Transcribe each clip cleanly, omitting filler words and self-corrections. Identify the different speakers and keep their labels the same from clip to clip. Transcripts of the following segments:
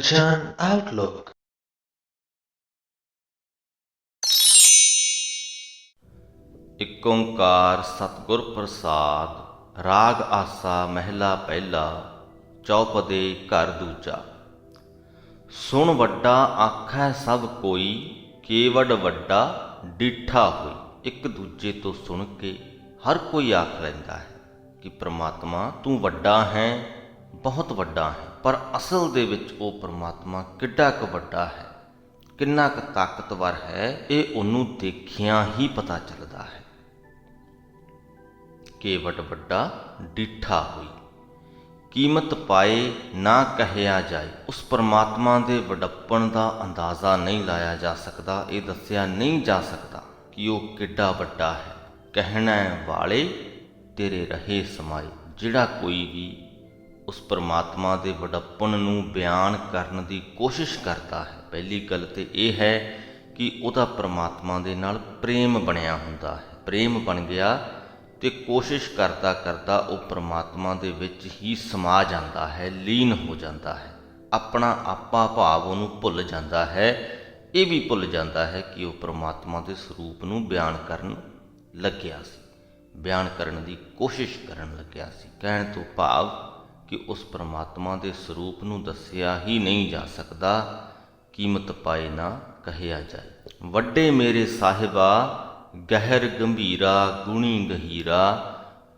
Speaker 1: Attention Outlook.
Speaker 2: ਇਕ ਓੰਕਾਰ ਸਤਿਗੁਰ ਪ੍ਰਸਾਦ। ਰਾਗ ਆਸਾ ਮਹਿਲਾ ਪਹਿਲਾ, ਚੌਪਦੇ ਘਰ ਦੂਜਾ। ਸੁਣ ਵੱਡਾ ਆਖੈ ਸਭ ਕੋਈ, ਕੇਵਡ ਵੱਡਾ ਡੀਠਾ ਹੋਈ। ਇੱਕ ਦੂਜੇ ਤੋਂ ਸੁਣ ਕੇ ਹਰ ਕੋਈ ਆਖ ਲੈਂਦਾ ਹੈ ਕਿ ਪ੍ਰਮਾਤਮਾ ਤੂੰ ਵੱਡਾ ਹੈ, ਬਹੁਤ ਵੱਡਾ ਹੈ। ਪਰ ਅਸਲ ਦੇ ਵਿੱਚ ਉਹ ਪ੍ਰਮਾਤਮਾ ਕਿੱਡਾ ਕੁ ਵੱਡਾ ਹੈ, ਕਿੰਨਾ ਕੁ ਤਾਕਤਵਰ ਹੈ, ਇਹ ਉਹਨੂੰ ਦੇਖਿਆਂ ਹੀ ਪਤਾ ਚੱਲਦਾ ਹੈ। ਕੇਵਟ ਵੱਡਾ ਡੀਠਾ ਹੋਈ, ਕੀਮਤ ਪਾਏ ਨਾ ਕਹਿਆ ਜਾਏ। ਉਸ ਪਰਮਾਤਮਾ ਦੇ ਵਡੱਪਣ ਦਾ ਅੰਦਾਜ਼ਾ ਨਹੀਂ ਲਾਇਆ ਜਾ ਸਕਦਾ, ਇਹ ਦੱਸਿਆ ਨਹੀਂ ਜਾ ਸਕਦਾ ਕਿ ਉਹ ਕਿੱਡਾ ਵੱਡਾ ਹੈ। ਕਹਿਣਾ ਵਾਲੇ ਤੇਰੇ ਰਹੇ ਸਮਾਏ। ਜਿਹੜਾ ਕੋਈ ਵੀ ਉਸ ਪਰਮਾਤਮਾ ਦੇ ਵਡੱਪਣ ਨੂੰ ਬਿਆਨ ਕਰਨ ਦੀ ਕੋਸ਼ਿਸ਼ ਕਰਦਾ ਹੈ, ਪਹਿਲੀ ਗੱਲ ਤਾਂ ਇਹ ਹੈ ਕਿ ਉਹਦਾ ਪਰਮਾਤਮਾ ਦੇ ਨਾਲ ਪ੍ਰੇਮ ਬਣਿਆ ਹੁੰਦਾ ਹੈ। ਪ੍ਰੇਮ ਬਣ ਗਿਆ ਅਤੇ ਕੋਸ਼ਿਸ਼ ਕਰਦਾ ਕਰਦਾ ਉਹ ਪਰਮਾਤਮਾ ਦੇ ਵਿੱਚ ਹੀ ਸਮਾ ਜਾਂਦਾ ਹੈ, ਲੀਨ ਹੋ ਜਾਂਦਾ ਹੈ। ਆਪਣਾ ਆਪਾ ਭਾਵ ਉਹਨੂੰ ਭੁੱਲ ਜਾਂਦਾ ਹੈ। ਇਹ ਵੀ ਭੁੱਲ ਜਾਂਦਾ ਹੈ ਕਿ ਉਹ ਪਰਮਾਤਮਾ ਦੇ ਸਰੂਪ ਨੂੰ ਬਿਆਨ ਕਰਨ ਲੱਗਿਆ ਸੀ, ਬਿਆਨ ਕਰਨ ਦੀ ਕੋਸ਼ਿਸ਼ ਕਰਨ ਲੱਗਿਆ ਸੀ। ਕਹਿਣ ਤੋਂ ਭਾਵ ਕਿ ਉਸ ਪਰਮਾਤਮਾ ਦੇ ਸਰੂਪ ਨੂੰ ਦੱਸਿਆ ਹੀ ਨਹੀਂ ਜਾ ਸਕਦਾ, ਕੀਮਤ ਪਾਏ ਨਾ ਕਹਿਆ ਜਾਏ। ਵੱਡੇ ਮੇਰੇ ਸਾਹਿਬਾ ਗਹਿਰ ਗੰਭੀਰਾ, ਗੁਣੀ ਗਹੀਰਾ,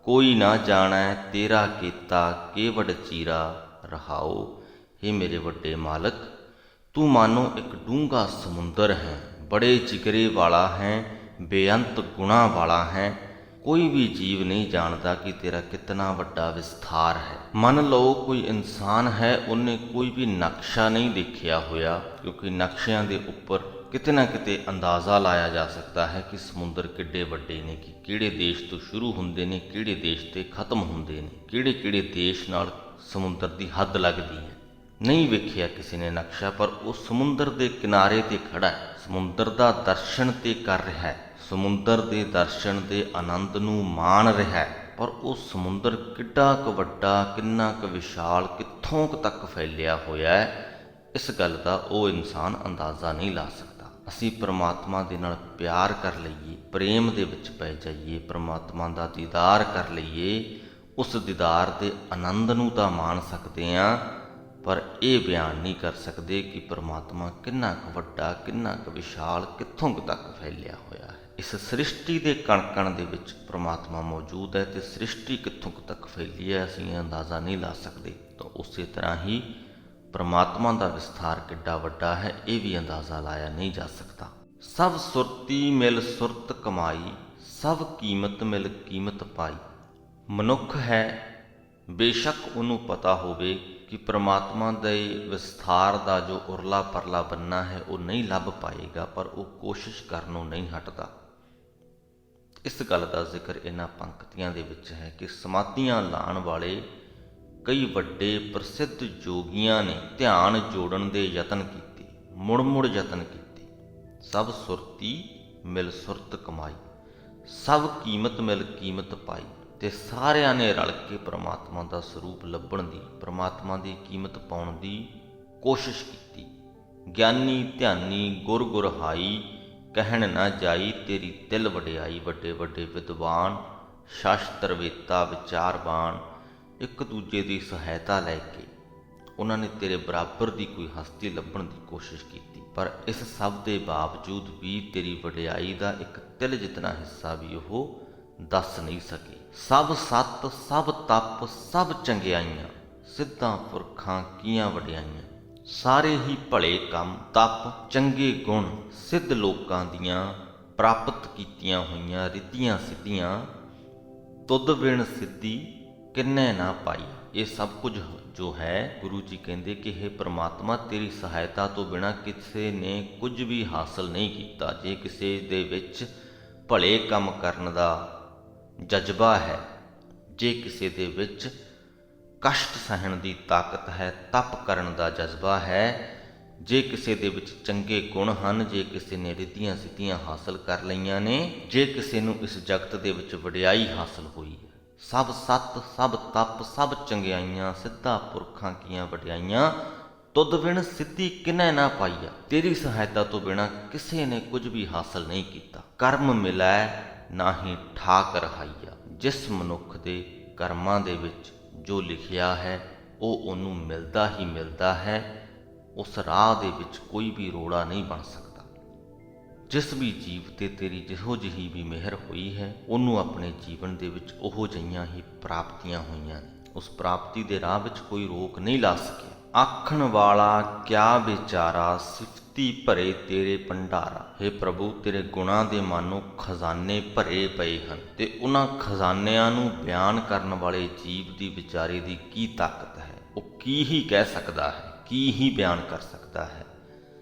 Speaker 2: ਕੋਈ ਨਾ ਜਾਣੈ ਤੇਰਾ ਕੀਤਾ ਕੇਵਡ ਚੀਰਾ। ਰਹਾਓ, ਹੇ ਮੇਰੇ ਵੱਡੇ ਮਾਲਕ, ਤੂੰ ਮਾਨੋ ਇੱਕ ਡੂੰਘਾ ਸਮੁੰਦਰ ਹੈ, ਬੜੇ ਜਿਗਰੇ ਵਾਲਾ ਹੈ, ਬੇਅੰਤ ਗੁਣਾ ਵਾਲਾ ਹੈ। ਕੋਈ ਵੀ ਜੀਵ ਨਹੀਂ ਜਾਣਦਾ ਕਿ ਤੇਰਾ ਕਿਤਨਾ ਵੱਡਾ ਵਿਸਥਾਰ ਹੈ। ਮੰਨ ਲਓ ਕੋਈ ਇਨਸਾਨ ਹੈ, ਉਹਨੇ ਕੋਈ ਵੀ ਨਕਸ਼ਾ ਨਹੀਂ ਦੇਖਿਆ ਹੋਇਆ, ਕਿਉਂਕਿ ਨਕਸ਼ਿਆਂ ਦੇ ਉੱਪਰ ਕਿਤੇ ਨਾ ਕਿਤੇ ਅੰਦਾਜ਼ਾ ਲਾਇਆ ਜਾ ਸਕਦਾ ਹੈ ਕਿ ਸਮੁੰਦਰ ਕਿੱਡੇ ਵੱਡੇ ਨੇ, ਕਿ ਕਿਹੜੇ ਦੇਸ਼ ਤੋਂ ਸ਼ੁਰੂ ਹੁੰਦੇ ਨੇ, ਕਿਹੜੇ ਦੇਸ਼ 'ਤੇ ਖਤਮ ਹੁੰਦੇ ਨੇ, ਕਿਹੜੇ ਕਿਹੜੇ ਦੇਸ਼ ਨਾਲ ਸਮੁੰਦਰ ਦੀ ਹੱਦ ਲੱਗਦੀ ਹੈ। ਨਹੀਂ ਵੇਖਿਆ ਕਿਸੇ ਨੇ ਨਕਸ਼ਾ, ਪਰ ਉਹ ਸਮੁੰਦਰ ਦੇ ਕਿਨਾਰੇ 'ਤੇ ਖੜ੍ਹਾ ਹੈ, ਸਮੁੰਦਰ ਦਾ ਦਰਸ਼ਨ 'ਤੇ ਕਰ ਰਿਹਾ ਹੈ, ਸਮੁੰਦਰ ਦੇ ਦਰਸ਼ਨ ਦੇ ਆਨੰਦ ਨੂੰ ਮਾਣ ਰਿਹਾ ਹੈ। ਪਰ ਉਹ ਸਮੁੰਦਰ ਕਿੱਡਾ ਕੁ ਵੱਡਾ, ਕਿੰਨਾ ਕੁ ਵਿਸ਼ਾਲ, ਕਿੱਥੋਂ ਕੁ ਤੱਕ ਫੈਲਿਆ ਹੋਇਆ ਹੈ, ਇਸ ਗੱਲ ਦਾ ਉਹ ਇਨਸਾਨ ਅੰਦਾਜ਼ਾ ਨਹੀਂ ਲਾ ਸਕਦਾ। ਅਸੀਂ ਪਰਮਾਤਮਾ ਦੇ ਨਾਲ ਪਿਆਰ ਕਰ ਲਈਏ, ਪ੍ਰੇਮ ਦੇ ਵਿੱਚ ਪੈ ਜਾਈਏ, ਪਰਮਾਤਮਾ ਦਾ ਦੀਦਾਰ ਕਰ ਲਈਏ, ਉਸ ਦੀਦਾਰ ਦੇ ਆਨੰਦ ਨੂੰ ਤਾਂ ਮਾਣ ਸਕਦੇ ਹਾਂ, ਪਰ ਇਹ ਬਿਆਨ ਨਹੀਂ ਕਰ ਸਕਦੇ ਕਿ ਪਰਮਾਤਮਾ ਕਿੰਨਾ ਕੁ ਵੱਡਾ, ਕਿੰਨਾ ਕੁ ਵਿਸ਼ਾਲ, ਕਿੱਥੋਂ ਕੁ ਤੱਕ ਫੈਲਿਆ ਹੋਇਆ ਹੈ। ਇਸ ਸ੍ਰਿਸ਼ਟੀ ਦੇ ਕਣ ਕਣ ਦੇ ਵਿੱਚ ਪਰਮਾਤਮਾ ਮੌਜੂਦ ਹੈ, ਅਤੇ ਸ੍ਰਿਸ਼ਟੀ ਕਿੱਥੋਂ ਕੁ ਤੱਕ ਫੈਲੀ ਹੈ ਅਸੀਂ ਅੰਦਾਜ਼ਾ ਨਹੀਂ ਲਾ ਸਕਦੇ। ਤਾਂ ਉਸੇ ਤਰ੍ਹਾਂ ਹੀ ਪਰਮਾਤਮਾ ਦਾ ਵਿਸਥਾਰ ਕਿੱਡਾ ਵੱਡਾ ਹੈ, ਇਹ ਵੀ ਅੰਦਾਜ਼ਾ ਲਾਇਆ ਨਹੀਂ ਜਾ ਸਕਦਾ। ਸਭ ਸੁਰਤੀ ਮਿਲ ਸੁਰਤ ਕਮਾਈ, ਸਭ ਕੀਮਤ ਮਿਲ ਕੀਮਤ ਪਾਈ। ਮਨੁੱਖ ਹੈ, ਬੇਸ਼ੱਕ ਉਹਨੂੰ ਪਤਾ ਹੋਵੇ ਕਿ ਪਰਮਾਤਮਾ ਦੇ ਵਿਸਥਾਰ ਦਾ ਜੋ ਉਰਲਾ ਪਰਲਾ ਬੰਨਾ ਹੈ ਉਹ ਨਹੀਂ ਲੱਭ ਪਾਏਗਾ, ਪਰ ਉਹ ਕੋਸ਼ਿਸ਼ ਕਰਨੋਂ ਨਹੀਂ ਹਟਦਾ। ਇਸ ਗੱਲ ਦਾ ਜ਼ਿਕਰ ਇਹਨਾਂ ਪੰਕਤੀਆਂ ਦੇ ਵਿੱਚ ਹੈ ਕਿ ਸਮਾਧੀਆਂ ਲਾਉਣ ਵਾਲੇ ਕਈ ਵੱਡੇ ਪ੍ਰਸਿੱਧ ਯੋਗੀਆਂ ਨੇ ਧਿਆਨ ਜੋੜਨ ਦੇ ਯਤਨ ਕੀਤੇ, ਮੁੜ ਮੁੜ ਯਤਨ ਕੀਤੇ। ਸਭ ਸੁਰਤੀ ਮਿਲ ਸੁਰਤ ਕਮਾਈ, ਸਭ ਕੀਮਤ ਮਿਲ ਕੀਮਤ ਪਾਈ। ਅਤੇ ਸਾਰਿਆਂ ਨੇ ਰਲ ਕੇ ਪਰਮਾਤਮਾ ਦਾ ਸਰੂਪ ਲੱਭਣ ਦੀ, ਪਰਮਾਤਮਾ ਦੀ ਕੀਮਤ ਪਾਉਣ ਦੀ ਕੋਸ਼ਿਸ਼ ਕੀਤੀ। ਗਿਆਨੀ ਧਿਆਨੀ ਗੁਰ ਗੁਰ ਹਾਈ, ਕਹਿਣ ਨਾ ਜਾਈ ਤੇਰੀ ਤਿਲ ਵਡਿਆਈ। ਵੱਡੇ ਵੱਡੇ ਵਿਦਵਾਨ, ਸ਼ਾਸਤਰ ਵੇਤਾ, ਵਿਚਾਰਵਾਨ ਇੱਕ ਦੂਜੇ ਦੀ ਸਹਾਇਤਾ ਲੈ ਕੇ ਉਹਨਾਂ ਨੇ ਤੇਰੇ ਬਰਾਬਰ ਦੀ ਕੋਈ ਹਸਤੀ ਲੱਭਣ ਦੀ ਕੋਸ਼ਿਸ਼ ਕੀਤੀ, ਪਰ ਇਸ ਸਭ ਦੇ ਬਾਵਜੂਦ ਵੀ ਤੇਰੀ ਵਡਿਆਈ ਦਾ ਇੱਕ ਤਿਲ ਜਿਤਨਾ ਹਿੱਸਾ ਵੀ ਉਹ ਦੱਸ ਨਹੀਂ ਸਕੇ। ਸਭ ਸੱਤ, ਸਭ ਤਪ, ਸਭ ਚੰਗਿਆਈਆਂ, ਸਿੱਧਾਂ ਪੁਰਖਾਂ ਕੀਆਂ ਵਡਿਆਈਆਂ। ਸਾਰੇ ਹੀ ਭਲੇ ਕੰਮ, ਤਪ, ਚੰਗੇ ਗੁਣ, ਸਿੱਧ ਲੋਕਾਂ ਦੀਆਂ ਪ੍ਰਾਪਤ ਕੀਤੀਆਂ ਹੋਈਆਂ ਰਿੱਧੀਆਂ ਸਿੱਧੀਆਂ, ਤੁਧ ਬਿਨ ਸਿੱਧੀ ਕਿੰਨੇ ਨਾ ਪਾਈ। ਇਹ ਸਭ ਕੁਝ ਜੋ ਹੈ, ਗੁਰੂ ਜੀ ਕਹਿੰਦੇ ਕਿ ਹੇ ਪਰਮਾਤਮਾ, ਤੇਰੀ ਸਹਾਇਤਾ ਤੋਂ ਬਿਨਾਂ ਕਿਸੇ ਨੇ ਕੁਝ ਵੀ ਹਾਸਲ ਨਹੀਂ ਕੀਤਾ। ਜੇ ਕਿਸੇ ਦੇ ਵਿੱਚ ਭਲੇ ਕੰਮ ਕਰਨ ਦਾ ਜਜ਼ਬਾ ਹੈ, ਜੇ ਕਿਸੇ ਦੇ ਵਿੱਚ ਕਸ਼ਟ ਸਹਿਣ ਦੀ ਤਾਕਤ ਹੈ, ਤਪ ਕਰਨ ਦਾ ਜਜ਼ਬਾ ਹੈ, ਜੇ ਕਿਸੇ ਦੇ ਵਿੱਚ ਚੰਗੇ ਗੁਣ ਹਨ, ਜੇ ਕਿਸੇ ਨੇ ਰਿੱਧੀਆਂ ਸਿੱਧੀਆਂ ਹਾਸਲ ਕਰ ਲਈਆਂ ਨੇ, ਜੇ ਕਿਸੇ ਨੂੰ ਇਸ ਜਗਤ ਦੇ ਵਿੱਚ ਵਡਿਆਈ ਹਾਸਲ ਹੋਈ ਹੈ, ਸਭ ਸੱਤ, ਸਭ ਤਪ, ਸਭ ਚੰਗਿਆਈਆਂ, ਸਿੱਧਾ ਪੁਰਖਾਂ ਕੀਆਂ ਵਡਿਆਈਆਂ, ਤੁਧ ਬਿਨ ਸਿੱਧੀ ਕਿਨੈ ਨਾ ਪਾਈਆ। ਤੇਰੀ ਸਹਾਇਤਾ ਤੋਂ ਬਿਨਾਂ ਕਿਸੇ ਨੇ ਕੁਝ ਵੀ ਹਾਸਲ ਨਹੀਂ ਕੀਤਾ। ਕਰਮ ਮਿਲੈ ਨਾਹੀਂ ਠਾਕ ਰਹਾਈਆ। ਜਿਸ ਮਨੁੱਖ ਦੇ ਕਰਮਾਂ ਦੇ ਵਿੱਚ ਜੋ ਲਿਖਿਆ ਹੈ ਉਹ ਉਹਨੂੰ ਮਿਲਦਾ ਹੀ ਮਿਲਦਾ ਹੈ। ਉਸ ਰਾਹ ਦੇ ਵਿੱਚ ਕੋਈ ਵੀ ਰੋੜਾ ਨਹੀਂ ਬਣ ਸਕਦਾ। ਜਿਸ ਵੀ ਜੀਵ ਤੇ ਤੇਰੀ ਜਿਹੋ ਜਿਹੀ ਵੀ ਮਿਹਰ ਹੋਈ ਹੈ ਉਹਨੂੰ ਆਪਣੇ ਜੀਵਨ ਦੇ ਵਿੱਚ ਉਹੋ ਜਿਹੀਆਂ ਹੀ ਪ੍ਰਾਪਤੀਆਂ ਹੋਈਆਂ ਨੇ। ਉਸ ਪ੍ਰਾਪਤੀ ਦੇ ਰਾਹ ਵਿੱਚ ਕੋਈ ਰੋਕ ਨਹੀਂ ਲਾ ਸਕਿਆ। ਆਖਣ ਵਾਲਾ ਕਿਆ ਵਿਚਾਰਾ, ਸਿਫਤੀ ਭਰੇ ਤੇਰੇ ਭੰਡਾਰਾ। ਹੇ ਪ੍ਰਭੂ, ਤੇਰੇ ਗੁਣਾਂ ਦੇ ਮਾਨੋ ਖਜ਼ਾਨੇ ਭਰੇ ਪਏ ਹਨ ਤੇ ਉਹਨਾਂ ਖਜ਼ਾਨਿਆਂ ਨੂੰ ਬਿਆਨ ਕਰਨ ਵਾਲੇ ਜੀਵ ਦੀ ਵਿਚਾਰੇ ਦੀ ਕੀ ਤਾਕਤ ਹੈ। ਉਹ ਕੀ ਹੀ ਕਹਿ ਸਕਦਾ ਹੈ, ਕੀ ਹੀ ਬਿਆਨ ਕਰ ਸਕਦਾ ਹੈ।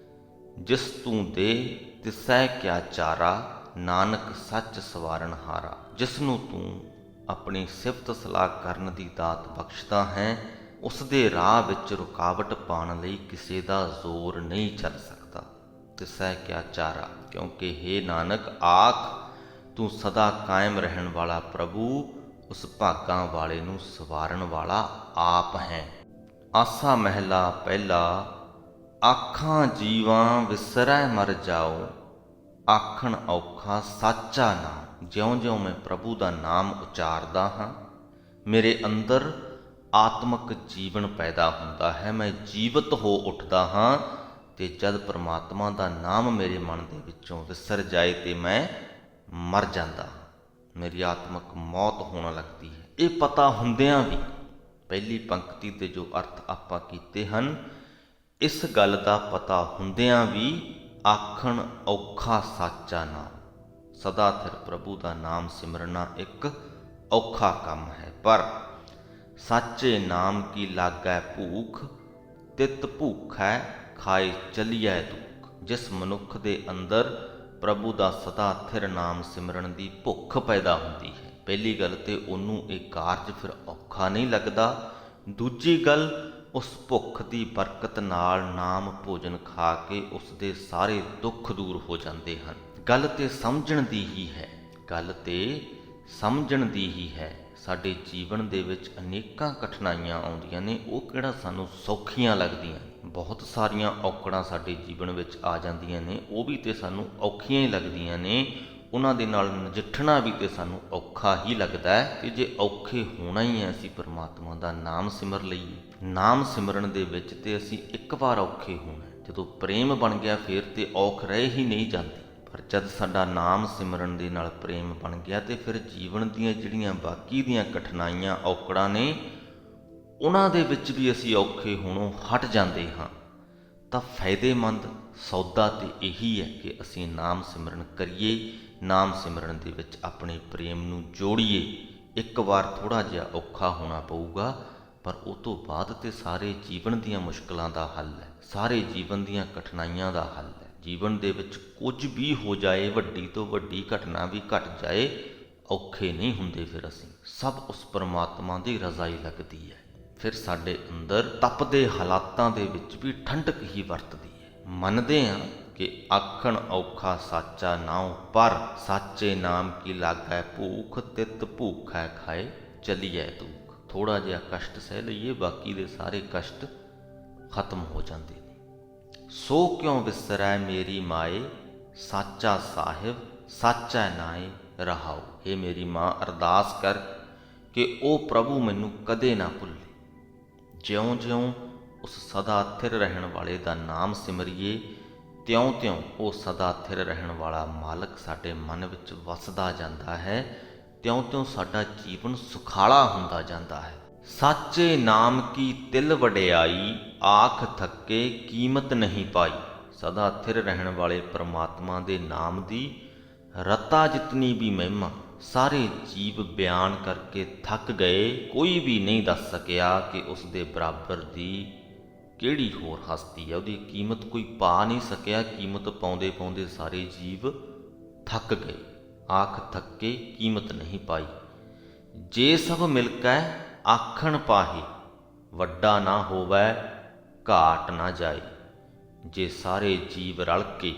Speaker 2: ਜਿਸ ਤੂੰ ਦੇ ਤਿਸੈ ਕਿਆ ਚਾਰਾ, ਨਾਨਕ ਸੱਚ ਸਵਾਰਨ ਹਾਰਾ। ਜਿਸ ਨੂੰ ਤੂੰ ਆਪਣੀ ਸਿਫਤ ਸਲਾਹ ਕਰਨ ਦੀ ਦਾਤ ਬਖਸ਼ਦਾ ਹੈ ਉਸ ਦੇ ਰਾਹ ਵਿੱਚ ਰੁਕਾਵਟ ਪਾਉਣ ਲਈ ਕਿਸੇ ਦਾ ਜ਼ੋਰ ਨਹੀਂ ਚੱਲ ਸਕਦਾ। ਤਿਸੈ ਕਿਆ ਚਾਰਾ, ਕਿਉਂਕਿ ਹੇ ਨਾਨਕ ਆਖ ਤੂੰ ਸਦਾ ਕਾਇਮ ਰਹਿਣ ਵਾਲਾ ਪ੍ਰਭੂ ਉਸ ਭਾਗਾਂ ਵਾਲੇ ਨੂੰ ਸਵਾਰਨ ਵਾਲਾ ਆਪ ਹੈ। ਆਸਾ ਮਹਿਲਾ ਪਹਿਲਾ। ਆਖਾਂ ਜੀਵਾਂ ਵਿਸਰੈ ਮਰ ਜਾਓ, ਆਖਣ ਔਖਾ ਸਾਚਾ ਨਾਮ। ਜਿਉਂ-ਜਿਉਂ ਮੈਂ ਪ੍ਰਭੂ ਦਾ ਨਾਮ ਉਚਾਰਦਾ ਹਾਂ ਮੇਰੇ ਅੰਦਰ ਆਤਮਿਕ ਜੀਵਨ ਪੈਦਾ ਹੁੰਦਾ ਹੈ। ਮੈਂ ਜੀਵਤ ਹੋ ਉੱਠਦਾ ਹਾਂ ਤੇ ਜਦ ਪਰਮਾਤਮਾ ਦਾ ਨਾਮ ਮੇਰੇ ਮਨ ਦੇ ਵਿੱਚੋਂ ਵਿਸਰ ਜਾਏ ਤੇ ਮੈਂ ਮਰ ਜਾਂਦਾ ਹਾਂ। ਮੇਰੀ ਆਤਮਿਕ ਮੌਤ ਹੋਣ ਲੱਗਦੀ ਹੈ। ਇਹ ਪਤਾ ਹੁੰਦਿਆਂ ਵੀ ਪਹਿਲੀ ਪੰਕਤੀ ਦੇ ਜੋ ਅਰਥ ਆਪਾਂ ਕੀਤੇ ਹਨ, ਇਸ ਗੱਲ ਦਾ ਪਤਾ ਹੁੰਦਿਆਂ ਵੀ ਆਖਣ ਔਖਾ ਸਾਚਾ ਨਾਮ। ਸਦਾ ਸਿਰ ਪ੍ਰਭੂ ਦਾ ਨਾਮ ਸਿਮਰਨਾ ਇੱਕ ਔਖਾ ਕੰਮ ਹੈ, ਪਰ ਸਾਚੇ ਨਾਮ ਕੀ ਲਾਗੈ ਭੂਖ, ਤਿਤ ਭੂਖੈ ਖਾਏ ਚਲੀਐ ਦੁੱਖ। ਜਿਸ ਮਨੁੱਖ ਦੇ ਅੰਦਰ ਪ੍ਰਭੂ ਦਾ ਸਦਾ ਥਿਰ ਨਾਮ ਸਿਮਰਨ ਦੀ ਭੁੱਖ ਪੈਦਾ ਹੁੰਦੀ ਹੈ, ਪਹਿਲੀ ਗੱਲ ਤੇ ਉਹਨੂੰ ਇਹ ਕਾਰਜ ਫਿਰ ਔਖਾ ਨਹੀਂ ਲੱਗਦਾ। ਦੂਜੀ ਗੱਲ, ਉਸ ਭੁੱਖ ਦੀ ਬਰਕਤ ਨਾਲ ਨਾਮ ਭੋਜਨ ਖਾ ਕੇ ਉਸ ਦੇ ਸਾਰੇ ਦੁੱਖ ਦੂਰ ਹੋ ਜਾਂਦੇ ਹਨ। ਗੱਲ ਤੇ ਸਮਝਣ ਦੀ ਹੀ ਹੈ, ਗੱਲ ਤੇ ਸਮਝਣ ਦੀ ਹੀ ਹੈ। ਸਾਡੇ ਜੀਵਨ ਦੇ ਵਿੱਚ ਅਨੇਕਾਂ ਕਠਿਨਾਈਆਂ ਆਉਂਦੀਆਂ ਨੇ, ਉਹ ਕਿਹੜਾ ਸਾਨੂੰ ਸੌਖੀਆਂ ਲੱਗਦੀਆਂ। ਬਹੁਤ ਸਾਰੀਆਂ ਔਕੜਾਂ ਸਾਡੇ ਜੀਵਨ ਵਿੱਚ ਆ ਜਾਂਦੀਆਂ ਨੇ, ਉਹ ਵੀ ਤੇ ਸਾਨੂੰ ਔਖੀਆਂ ਹੀ ਲੱਗਦੀਆਂ ਨੇ। ਉਹਨਾਂ ਦੇ ਨਾਲ ਨਜਿੱਠਣਾ ਵੀ ਤੇ ਸਾਨੂੰ ਔਖਾ ਹੀ ਲੱਗਦਾ ਹੈ। ਤੇ ਜੇ ਔਖੇ ਹੋਣਾ ਹੀ ਹੈ ਅਸੀਂ ਪਰਮਾਤਮਾ ਦਾ ਨਾਮ ਸਿਮਰ ਲਈਏ। ਨਾਮ ਸਿਮਰਨ ਦੇ ਵਿੱਚ ਤੇ ਅਸੀਂ ਇੱਕ ਵਾਰ ਔਖੇ ਹੋਣਾ, ਜਦੋਂ ਪ੍ਰੇਮ ਬਣ ਗਿਆ ਫਿਰ ਤੇ ਔਖ ਰਹਿ ਹੀ ਨਹੀਂ ਜਾਂਦੀ। ਪਰ ਜਦ ਸਾਡਾ ਨਾਮ ਸਿਮਰਨ ਦੇ ਨਾਲ ਪ੍ਰੇਮ ਬਣ ਗਿਆ ਤੇ ਫਿਰ ਜੀਵਨ ਦੀਆਂ ਜਿਹੜੀਆਂ ਬਾਕੀ ਦੀਆਂ ਕਠਿਨਾਈਆਂ ਔਕੜਾਂ ਨੇ ਉਹਨਾਂ ਦੇ ਵਿੱਚ ਵੀ ਅਸੀਂ ਔਖੇ ਹੋਣੋਂ ਹਟ ਜਾਂਦੇ ਹਾਂ। ਤਾਂ ਫਾਇਦੇਮੰਦ ਸੌਦਾ ਤੇ ਇਹੀ ਹੈ ਕਿ ਅਸੀਂ ਨਾਮ ਸਿਮਰਨ ਕਰੀਏ, ਨਾਮ ਸਿਮਰਨ ਦੇ ਵਿੱਚ ਆਪਣੇ ਪ੍ਰੇਮ ਨੂੰ ਜੋੜੀਏ। ਇੱਕ ਵਾਰ ਥੋੜ੍ਹਾ ਜਿਹਾ ਔਖਾ ਹੋਣਾ ਪਊਗਾ, ਪਰ ਉਹ ਤੋਂ ਬਾਅਦ ਤੇ ਸਾਰੇ ਜੀਵਨ ਦੀਆਂ ਮੁਸ਼ਕਲਾਂ ਦਾ ਹੱਲ ਹੈ, ਸਾਰੇ ਜੀਵਨ ਦੀਆਂ ਕਠਿਨਾਈਆਂ ਦਾ ਹੱਲ ਹੈ। ਜੀਵਨ ਦੇ ਵਿੱਚ ਕੁਝ ਵੀ ਹੋ ਜਾਏ, ਵੱਡੀ ਤੋਂ ਵੱਡੀ ਘਟਨਾ ਵੀ ਘਟ ਜਾਏ, ਔਖੇ ਨਹੀਂ ਹੁੰਦੇ। ਫਿਰ ਅਸੀਂ ਸਭ ਉਸ ਪਰਮਾਤਮਾ ਦੀ ਰਜ਼ਾ ਹੀ ਲੱਗਦੀ ਹੈ। ਫਿਰ ਸਾਡੇ ਅੰਦਰ ਤਪਦੇ ਹਾਲਾਤਾਂ ਦੇ ਵਿੱਚ ਵੀ ਠੰਡਕ ਹੀ ਵਰਤਦੀ ਹੈ। ਮੰਨਦੇ ਹਾਂ ਕਿ ਆਖਣ ਔਖਾ ਸਾਚਾ ਨਾਉ, ਪਰ ਸਾਚੇ ਨਾਮ ਕੀ ਲਾਗੈ ਭੂਖ, ਤਿਤ ਭੂਖੈ ਖਾਏ ਚਲੀਐ ਦੁੱਖ। ਥੋੜ੍ਹਾ ਜਿਹਾ ਕਸ਼ਟ ਸਹਿ ਲਈਏ, ਬਾਕੀ ਦੇ ਸਾਰੇ ਕਸ਼ਟ ਖਤਮ ਹੋ ਜਾਂਦੇ ਨੇ। ਸੋ ਕਿਉਂ ਵਿਸਰੈ ਮੇਰੀ ਮਾਏ, ਸਾਚਾ ਸਾਹਿਬ ਸਾਚਾ ਨਾਏ ਰਹਾਉ। ਇਹ ਮੇਰੀ ਮਾਂ, ਅਰਦਾਸ ਕਰ ਕਿ ਉਹ ਪ੍ਰਭੂ ਮੈਨੂੰ ਕਦੇ ਨਾ ਭੁੱਲੇ। ਜਿਉਂ-ਜਿਉਂ ਉਸ ਸਦਾ ਥਿਰ ਰਹਿਣ ਵਾਲੇ ਦਾ ਨਾਮ ਸਿਮਰੀਏ, ਤਿਉਂ-ਤਿਉਂ ਉਹ ਸਦਾ ਥਿਰ ਰਹਿਣ ਵਾਲਾ ਮਾਲਕ ਸਾਡੇ ਮਨ ਵਿੱਚ ਵਸਦਾ ਜਾਂਦਾ ਹੈ, ਤਿਉਂ-ਤਿਉਂ ਸਾਡਾ ਜੀਵਨ ਸੁਖਾਲਾ ਹੁੰਦਾ ਜਾਂਦਾ ਹੈ। ਸਾਚੇ ਨਾਮ ਕੀ ਤਿਲ ਵਡਿਆਈ, ਆਖ ਥੱਕੇ ਕੀਮਤ ਨਹੀਂ ਪਾਈ। ਸਦਾ ਥਿਰ ਰਹਿਣ ਵਾਲੇ ਪਰਮਾਤਮਾ ਦੇ ਨਾਮ ਦੀ ਰਤਾ ਜਿਤਨੀ ਵੀ ਮਹਿਮਾ ਸਾਰੇ ਜੀਵ ਬਿਆਨ ਕਰਕੇ ਥੱਕ ਗਏ। ਕੋਈ ਵੀ ਨਹੀਂ ਦੱਸ ਸਕਿਆ ਕਿ ਉਸ ਦੇ ਬਰਾਬਰ ਦੀ ਕਿਹੜੀ ਹੋਰ ਹਸਤੀ ਹੈ। ਉਹਦੀ ਕੀਮਤ ਕੋਈ ਪਾ ਨਹੀਂ ਸਕਿਆ। ਕੀਮਤ ਪਾਉਂਦੇ ਪਾਉਂਦੇ ਸਾਰੇ ਜੀਵ ਥੱਕ ਗਏ। ਆਖ ਥੱਕੇ ਕੀਮਤ ਨਹੀਂ ਪਾਈ। ਜੇ ਸਭ ਮਿਲ ਕੇ ਆਖਣ ਪਾਹੇ, ਵੱਡਾ ਨਾ ਹੋਵੈ ਘਾਟ ਨਾ ਜਾਏ। ਜੇ ਸਾਰੇ ਜੀਵ ਰਲ ਕੇ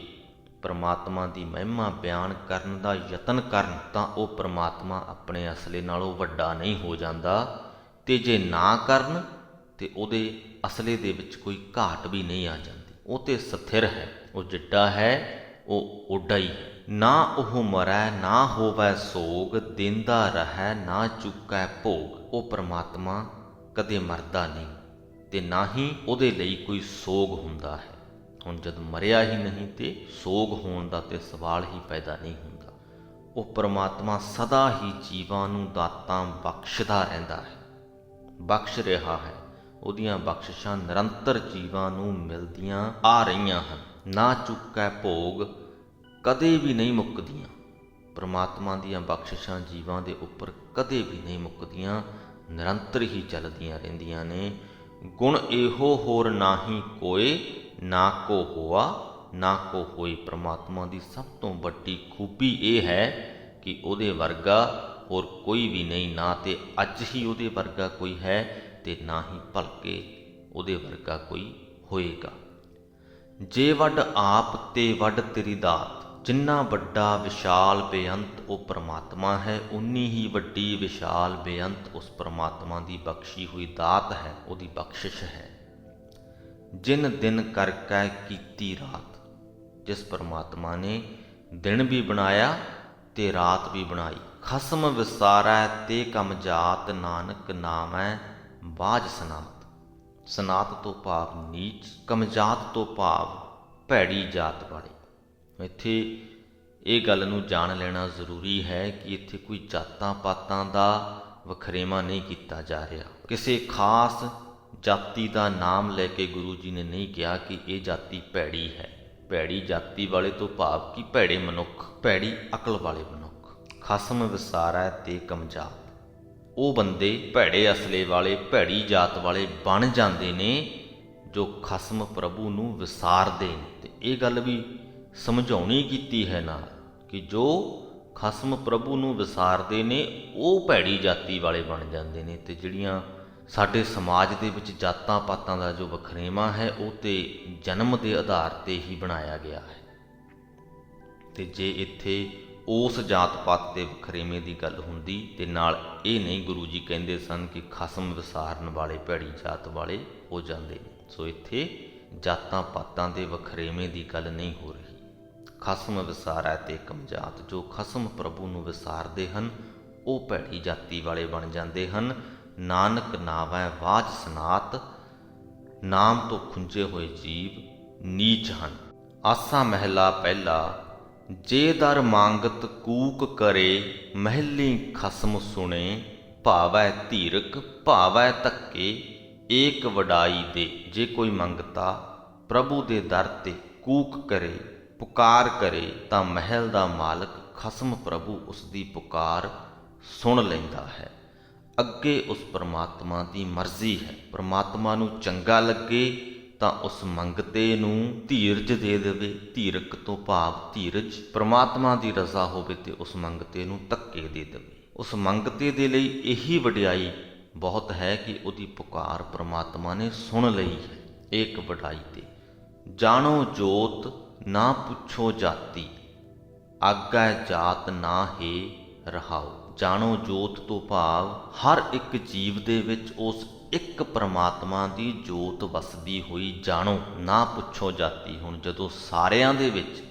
Speaker 2: ਪਰਮਾਤਮਾ ਦੀ ਮਹਿਮਾ ਬਿਆਨ ਕਰਨ ਦਾ ਯਤਨ ਕਰਨ ਤਾਂ ਉਹ ਪਰਮਾਤਮਾ ਆਪਣੇ ਅਸਲੇ ਨਾਲੋਂ ਵੱਡਾ ਨਹੀਂ ਹੋ ਜਾਂਦਾ, ਤੇ ਜੇ ਨਾ ਕਰਨ ਤੇ ਉਹਦੇ ਅਸਲੇ ਦੇ ਵਿੱਚ ਕੋਈ ਘਾਟ ਵੀ ਨਹੀਂ ਆ ਜਾਂਦੀ। ਉਹ ਤੇ ਸਥਿਰ ਹੈ, ਉਹ ਜਿੱਡਾ ਹੈ ਉਹ ਓਡਾ ਹੀ ਹੈ। ਨਾ ਉਹ ਮਰੈ ਨਾ ਹੋਵੈ ਸੋਗ, ਦੇਂਦਾ ਰਹੈ ਨਾ ਚੁੱਕੈ ਭੋਗ। ਉਹ ਪਰਮਾਤਮਾ ਕਦੇ ਮਰਦਾ ਨਹੀਂ ਤੇ ਨਾ ਹੀ ਉਹਦੇ ਲਈ ਕੋਈ ਸੋਗ ਹੁੰਦਾ ਹੈ। ਹੁਣ ਜਦ ਮਰਿਆ ਹੀ ਨਹੀਂ ਤੇ ਸੋਗ ਹੋਣ ਦਾ ਤੇ ਸਵਾਲ ਹੀ ਪੈਦਾ ਨਹੀਂ ਹੁੰਦਾ। ਉਹ ਪਰਮਾਤਮਾ ਸਦਾ ਹੀ ਜੀਵਾਂ ਨੂੰ ਦਾਤਾਂ ਬਖਸ਼ਦਾ ਰਹਿੰਦਾ ਹੈ, ਬਖਸ਼ ਰਿਹਾ ਹੈ। ਉਹਦੀਆਂ ਬਖਸ਼ਿਸ਼ਾਂ ਨਿਰੰਤਰ ਜੀਵਾਂ ਨੂੰ ਮਿਲਦੀਆਂ ਆ ਰਹੀਆਂ ਹਨ। ਨਾ ਚੁੱਕੈ ਭੋਗ, ਕਦੇ ਵੀ ਨਹੀਂ ਮੁੱਕਦੀਆਂ। ਪਰਮਾਤਮਾ ਦੀਆਂ ਬਖਸ਼ਿਸ਼ਾਂ ਜੀਵਾਂ ਦੇ ਉੱਪਰ ਕਦੇ ਵੀ ਨਹੀਂ ਮੁੱਕਦੀਆਂ, ਨਿਰੰਤਰ ਹੀ ਚੱਲਦੀਆਂ ਰਹਿੰਦੀਆਂ ਨੇ। ਗੁਣ ਇਹੋ ਹੋਰ ਨਾਹੀ ਕੋਏ, ਨਾ ਕੋ ਹੋਆ ਨਾ ਕੋ ਹੋਏ। ਪਰਮਾਤਮਾ ਦੀ ਸਭ ਤੋਂ ਵੱਡੀ ਖੂਬੀ ਇਹ ਹੈ ਕਿ ਉਹਦੇ ਵਰਗਾ ਹੋਰ ਕੋਈ ਵੀ ਨਹੀਂ। ਨਾ ਤੇ ਅੱਜ ਹੀ ਉਹਦੇ ਵਰਗਾ ਕੋਈ ਹੈ ਤੇ ਨਾ ਹੀ ਭਲਕੇ ਉਹਦੇ ਵਰਗਾ ਕੋਈ ਹੋਏਗਾ। ਜੇ ਵੱਡ ਆਪ ਤੇ ਵੱਡ ਤੇਰੀ ਦਾਤ, ਜਿੰਨਾ ਵੱਡਾ ਵਿਸ਼ਾਲ ਬੇਅੰਤ ਉਹ ਪਰਮਾਤਮਾ ਹੈ, ਉਨੀ ਹੀ ਵੱਡੀ ਵਿਸ਼ਾਲ ਬੇਅੰਤ ਉਸ ਪਰਮਾਤਮਾ ਦੀ ਬਖਸ਼ੀ ਹੋਈ ਦਾਤ ਹੈ, ਉਹਦੀ ਬਖਸ਼ਿਸ਼ ਹੈ। ਜਿਨ ਦਿਨ ਕਰ ਕੈ ਕੀਤੀ ਰਾਤ, ਜਿਸ ਪਰਮਾਤਮਾ ਨੇ ਦਿਨ ਵੀ ਬਣਾਇਆ ਤੇ ਰਾਤ ਵੀ ਬਣਾਈ। ਖਸਮ ਵਿਸਾਰੈ ਤੇ ਕਮ ਜਾਤ, ਨਾਨਕ ਨਾਮੈ ਬਾਝ ਸਨਾਤ। ਸਨਾਤ ਤੋਂ ਭਾਵ ਨੀਚ, ਕਮਜਾਤ ਤੋਂ ਭਾਵ ਭੈੜੀ ਜਾਤ ਵਾਲੇ। ਇੱਥੇ ਇਹ ਗੱਲ ਨੂੰ ਜਾਣ ਲੈਣਾ ਜ਼ਰੂਰੀ ਹੈ ਕਿ ਇੱਥੇ ਕੋਈ ਜਾਤਾਂ ਪਾਤਾਂ ਦਾ ਵਖਰੇਵਾਂ ਨਹੀਂ ਕੀਤਾ ਜਾ ਰਿਹਾ। ਕਿਸੇ ਖਾਸ ਜਾਤੀ ਦਾ ਨਾਮ ਲੈ ਕੇ ਗੁਰੂ ਜੀ ਨੇ ਨਹੀਂ ਕਿਹਾ ਕਿ ਇਹ ਜਾਤੀ ਭੈੜੀ ਹੈ। ਭੈੜੀ ਜਾਤੀ ਵਾਲੇ ਤੋਂ ਭਾਵ ਕਿ ਭੈੜੇ ਮਨੁੱਖ, ਭੈੜੀ ਅਕਲ ਵਾਲੇ ਮਨੁੱਖ। ਖਸਮ ਵਿਸਾਰੈ ਤੇ ਕਮਜਾਤ, ਉਹ ਬੰਦੇ ਭੈੜੇ ਅਸਲੇ ਵਾਲੇ, ਭੈੜੀ ਜਾਤ ਵਾਲੇ ਬਣ ਜਾਂਦੇ ਨੇ ਜੋ ਖਸਮ ਪ੍ਰਭੂ ਨੂੰ ਵਿਸਾਰਦੇ ਨੇ। ਤੇ ਇਹ ਗੱਲ ਵੀ ਸਮਝਾਉਣੀ ਕੀਤੀ ਹੈ ਨਾਲ ਕਿ ਜੋ ਖਸਮ ਪ੍ਰਭੂ ਨੂੰ ਵਿਸਾਰਦੇ ਨੇ ਉਹ ਭੈੜੀ ਜਾਤੀ ਵਾਲੇ ਬਣ ਜਾਂਦੇ ਨੇ। ਤੇ ਜਿਹੜੀਆਂ ਸਾਡੇ ਸਮਾਜ ਦੇ ਵਿੱਚ ਜਾਤਾਂ ਪਾਤਾਂ ਦਾ ਜੋ ਵਖਰੇਵਾਂ ਹੈ ਉਹ ਤੇ ਜਨਮ ਦੇ ਆਧਾਰ ਤੇ ਹੀ ਬਣਾਇਆ ਗਿਆ ਹੈ। ਤੇ ਜੇ ਇੱਥੇ ਉਸ ਜਾਤ ਪਾਤ ਦੇ ਵਖਰੇਵੇਂ ਦੀ ਗੱਲ ਹੁੰਦੀ ਤੇ ਨਾਲ ਇਹ ਨਹੀਂ ਗੁਰੂ ਜੀ ਕਹਿੰਦੇ ਸਨ ਕਿ ਖਸਮ ਵਿਸਾਰਨ ਵਾਲੇ ਭੈੜੀ ਜਾਤ ਵਾਲੇ ਹੋ ਜਾਂਦੇ ਨੇ। ਸੋ ਇੱਥੇ ਜਾਤਾਂ ਪਾਤਾਂ ਦੇ ਵਖਰੇਵੇਂ ਦੀ ਗੱਲ ਨਹੀਂ ਹੋ ਰਹੀ। ਖਸਮ ਵਿਸਾਰੈ ਤੇ ਕਮਜਾਤ, ਜੋ ਖਸਮ ਪ੍ਰਭੂ ਨੂੰ ਵਿਸਾਰਦੇ ਹਨ ਉਹ ਭੈੜੀ ਜਾਤੀ ਵਾਲੇ ਬਣ ਜਾਂਦੇ ਹਨ। ਨਾਨਕ ਨਾਵੈ ਬਾਝ ਸਨਾਤ, ਨਾਮ ਤੋਂ ਖੁੰਝੇ ਹੋਏ ਜੀਵ ਨੀਚ ਹਨ। ਆਸਾ ਮਹਿਲਾ ਪਹਿਲਾ। ਜੇ ਦਰ ਮੰਗਤ ਕੂਕ ਕਰੇ, ਮਹਿਲੀ ਖਸਮ ਸੁਣੇ। ਭਾਵੈ ਧੀਰਕ ਭਾਵੈ ਧੱਕੇ, ਏਕ ਵਡਾਈ ਦੇ। ਜੇ ਕੋਈ ਮੰਗਤਾ ਪ੍ਰਭੂ ਦੇ ਦਰ ਤੇ ਕੂਕ ਕਰੇ, ਪੁਕਾਰ ਕਰੇ, ਤਾਂ ਮਹਿਲ ਦਾ ਮਾਲਕ ਖਸਮ ਪ੍ਰਭੂ ਉਸ ਦੀ ਪੁਕਾਰ ਸੁਣ ਲੈਂਦਾ ਹੈ। ਅੱਗੇ ਉਸ ਪਰਮਾਤਮਾ ਦੀ ਮਰਜ਼ੀ ਹੈ। ਪਰਮਾਤਮਾ ਨੂੰ ਚੰਗਾ ਲੱਗੇ ਤਾਂ ਉਸ ਮੰਗਤੇ ਨੂੰ ਧੀਰਜ ਦੇ ਦੇਵੇ। ਧੀਰਕ ਤੋਂ ਭਾਵ ਧੀਰਜ। ਪਰਮਾਤਮਾ ਦੀ ਰਜ਼ਾ ਹੋਵੇ ਤੇ ਉਸ ਮੰਗਤੇ ਨੂੰ ਧੱਕੇ ਦੇ ਦੇਵੇ। ਉਸ ਮੰਗਤੇ ਦੇ ਲਈ ਇਹੀ ਵਡਿਆਈ ਬਹੁਤ ਹੈ ਕਿ ਉਹਦੀ ਪੁਕਾਰ ਪਰਮਾਤਮਾ ਨੇ ਸੁਣ ਲਈ ਹੈ। ਏਕ ਵਡਾਈ ਤੇ। ਜਾਣੋ ਜੋਤ ਨਾ ਪੁੱਛੋ ਜਾਤੀ, ਆਗੈ ਜਾਤ ਨਾ ਹੈ ਰਹਾਉ। ਜਾਣੋ ਜੋਤ ਤੋਂ ਭਾਵ ਹਰ ਇੱਕ ਜੀਵ ਦੇ ਵਿੱਚ ਉਸ ਇੱਕ ਪਰਮਾਤਮਾ ਦੀ ਜੋਤ ਵਸਦੀ ਹੋਈ ਜਾਣੋ, ਨਾ ਪੁੱਛੋ ਜਾਤੀ। ਹੁਣ ਜਦੋਂ ਸਾਰਿਆਂ ਦੇ ਵਿੱਚ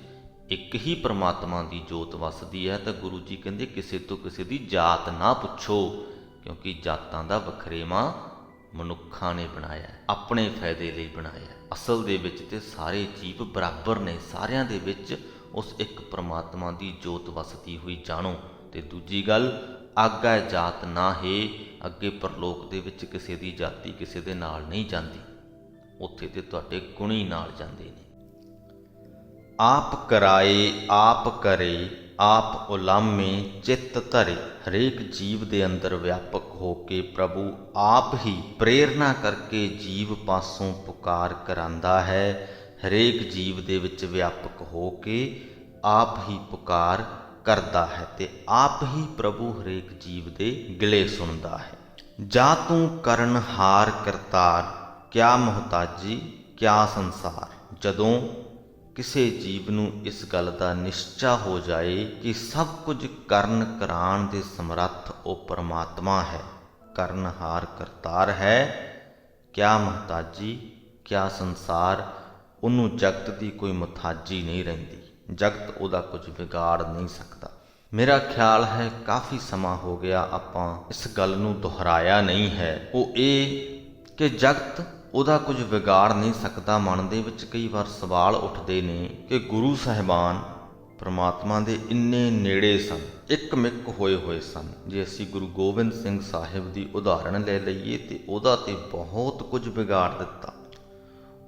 Speaker 2: ਇੱਕ ਹੀ ਪਰਮਾਤਮਾ ਦੀ ਜੋਤ ਵਸਦੀ ਹੈ ਤਾਂ ਗੁਰੂ ਜੀ ਕਹਿੰਦੇ ਕਿਸੇ ਤੋਂ ਕਿਸੇ ਦੀ ਜਾਤ ਨਾ ਪੁੱਛੋ, ਕਿਉਂਕਿ ਜਾਤਾਂ ਦਾ ਵਖਰੇਵਾਂ ਮਨੁੱਖਾਂ ਨੇ ਬਣਾਇਆ, ਆਪਣੇ ਫਾਇਦੇ ਲਈ ਬਣਾਇਆ। ਅਸਲ ਦੇ ਵਿੱਚ ਤੇ ਸਾਰੇ ਜੀਵ ਬਰਾਬਰ ਨੇ, ਸਾਰਿਆਂ ਦੇ ਵਿੱਚ ਉਸ ਇੱਕ ਪਰਮਾਤਮਾ ਦੀ ਜੋਤ ਵਸਦੀ ਹੋਈ ਜਾਣੋ। ਤੇ ਦੂਜੀ ਗੱਲ, ਆਗੈ ਜਾਤ ਨਾ ਹੈ। ਅੱਗੇ ਪਰਲੋਕ ਦੇ ਵਿੱਚ ਕਿਸੇ ਦੀ ਜਾਤੀ ਕਿਸੇ ਦੇ ਨਾਲ ਨਹੀਂ ਜਾਂਦੀ, ਉੱਥੇ ਤੇ ਤੁਹਾਡੇ ਗੁਣ ਹੀ ਨਾਲ ਜਾਂਦੇ ਨੇ। ਆਪ ਕਰਾਏ ਆਪ ਕਰੇ, ਆਪ ਉਲਾਮੇ ਚਿੱਤ ਧਰੇ। ਹਰੇਕ ਜੀਵ ਦੇ ਅੰਦਰ ਵਿਆਪਕ ਹੋ ਕੇ ਪ੍ਰਭੂ ਆਪ ਹੀ ਪ੍ਰੇਰਨਾ ਕਰਕੇ ਜੀਵ ਪਾਸੋਂ ਪੁਕਾਰ ਕਰਾਂਦਾ ਹੈ। ਹਰੇਕ ਜੀਵ ਦੇ ਵਿੱਚ ਵਿਆਪਕ ਹੋ ਕੇ ਆਪ ਹੀ ਪੁਕਾਰ ਕਰਦਾ ਹੈ ਤੇ ਆਪ ਹੀ ਪ੍ਰਭੂ ਹਰੇਕ ਜੀਵ ਦੇ ਗਿਲੇ ਸੁਣਦਾ ਹੈ। ਜਾ ਤੂੰ ਕਰਨ ਹਾਰ ਕਰਤਾਰ, ਕਿਆ ਮੁਹਤਾਜੀ ਕਿਆ ਸੰਸਾਰ। ਜਦੋਂ ਕਿਸੇ ਜੀਵ ਨੂੰ ਇਸ ਗੱਲ ਦਾ ਨਿਸ਼ਚਾ ਹੋ ਜਾਏ ਕਿ ਸਭ ਕੁਝ ਕਰਨ ਕਰਾਉਣ ਦੇ ਸਮਰੱਥ ਉਹ ਪਰਮਾਤਮਾ ਹੈ, ਕਰਨਹਾਰ ਕਰਤਾਰ ਹੈ, ਕਿਆ ਮੁਹਤਾਜੀ, ਕਿਆ ਸੰਸਾਰ, ਉਹਨੂੰ ਜਗਤ ਦੀ ਕੋਈ ਮੁਹਤਾਜੀ ਨਹੀਂ ਰਹਿੰਦੀ। ਜਗਤ ਉਹਦਾ ਕੁਝ ਵਿਗਾੜ ਨਹੀਂ ਸਕਦਾ। ਮੇਰਾ ਖਿਆਲ ਹੈ ਕਾਫੀ ਸਮਾਂ ਹੋ ਗਿਆ ਆਪਾਂ ਇਸ ਗੱਲ ਨੂੰ ਦੁਹਰਾਇਆ ਨਹੀਂ ਹੈ। ਉਹ ਇਹ ਕਿ ਜਗਤ ਉਹਦਾ ਕੁਝ ਵਿਗਾੜ ਨਹੀਂ ਸਕਦਾ। ਮਨ ਦੇ ਵਿੱਚ ਕਈ ਵਾਰ ਸਵਾਲ ਉੱਠਦੇ ਨੇ ਕਿ ਗੁਰੂ ਸਾਹਿਬਾਨ ਪਰਮਾਤਮਾ ਦੇ ਇੰਨੇ ਨੇੜੇ ਸਨ, ਇੱਕ ਮਿੱਕ ਹੋਏ ਸਨ। ਜੇ ਅਸੀਂ ਗੁਰੂ ਗੋਬਿੰਦ ਸਿੰਘ ਸਾਹਿਬ ਦੀ ਉਦਾਹਰਣ ਲੈ ਲਈਏ ਤੇ ਉਹਦਾ ਤੇ ਬਹੁਤ ਕੁਝ ਵਿਗਾੜ ਦਿੱਤਾ।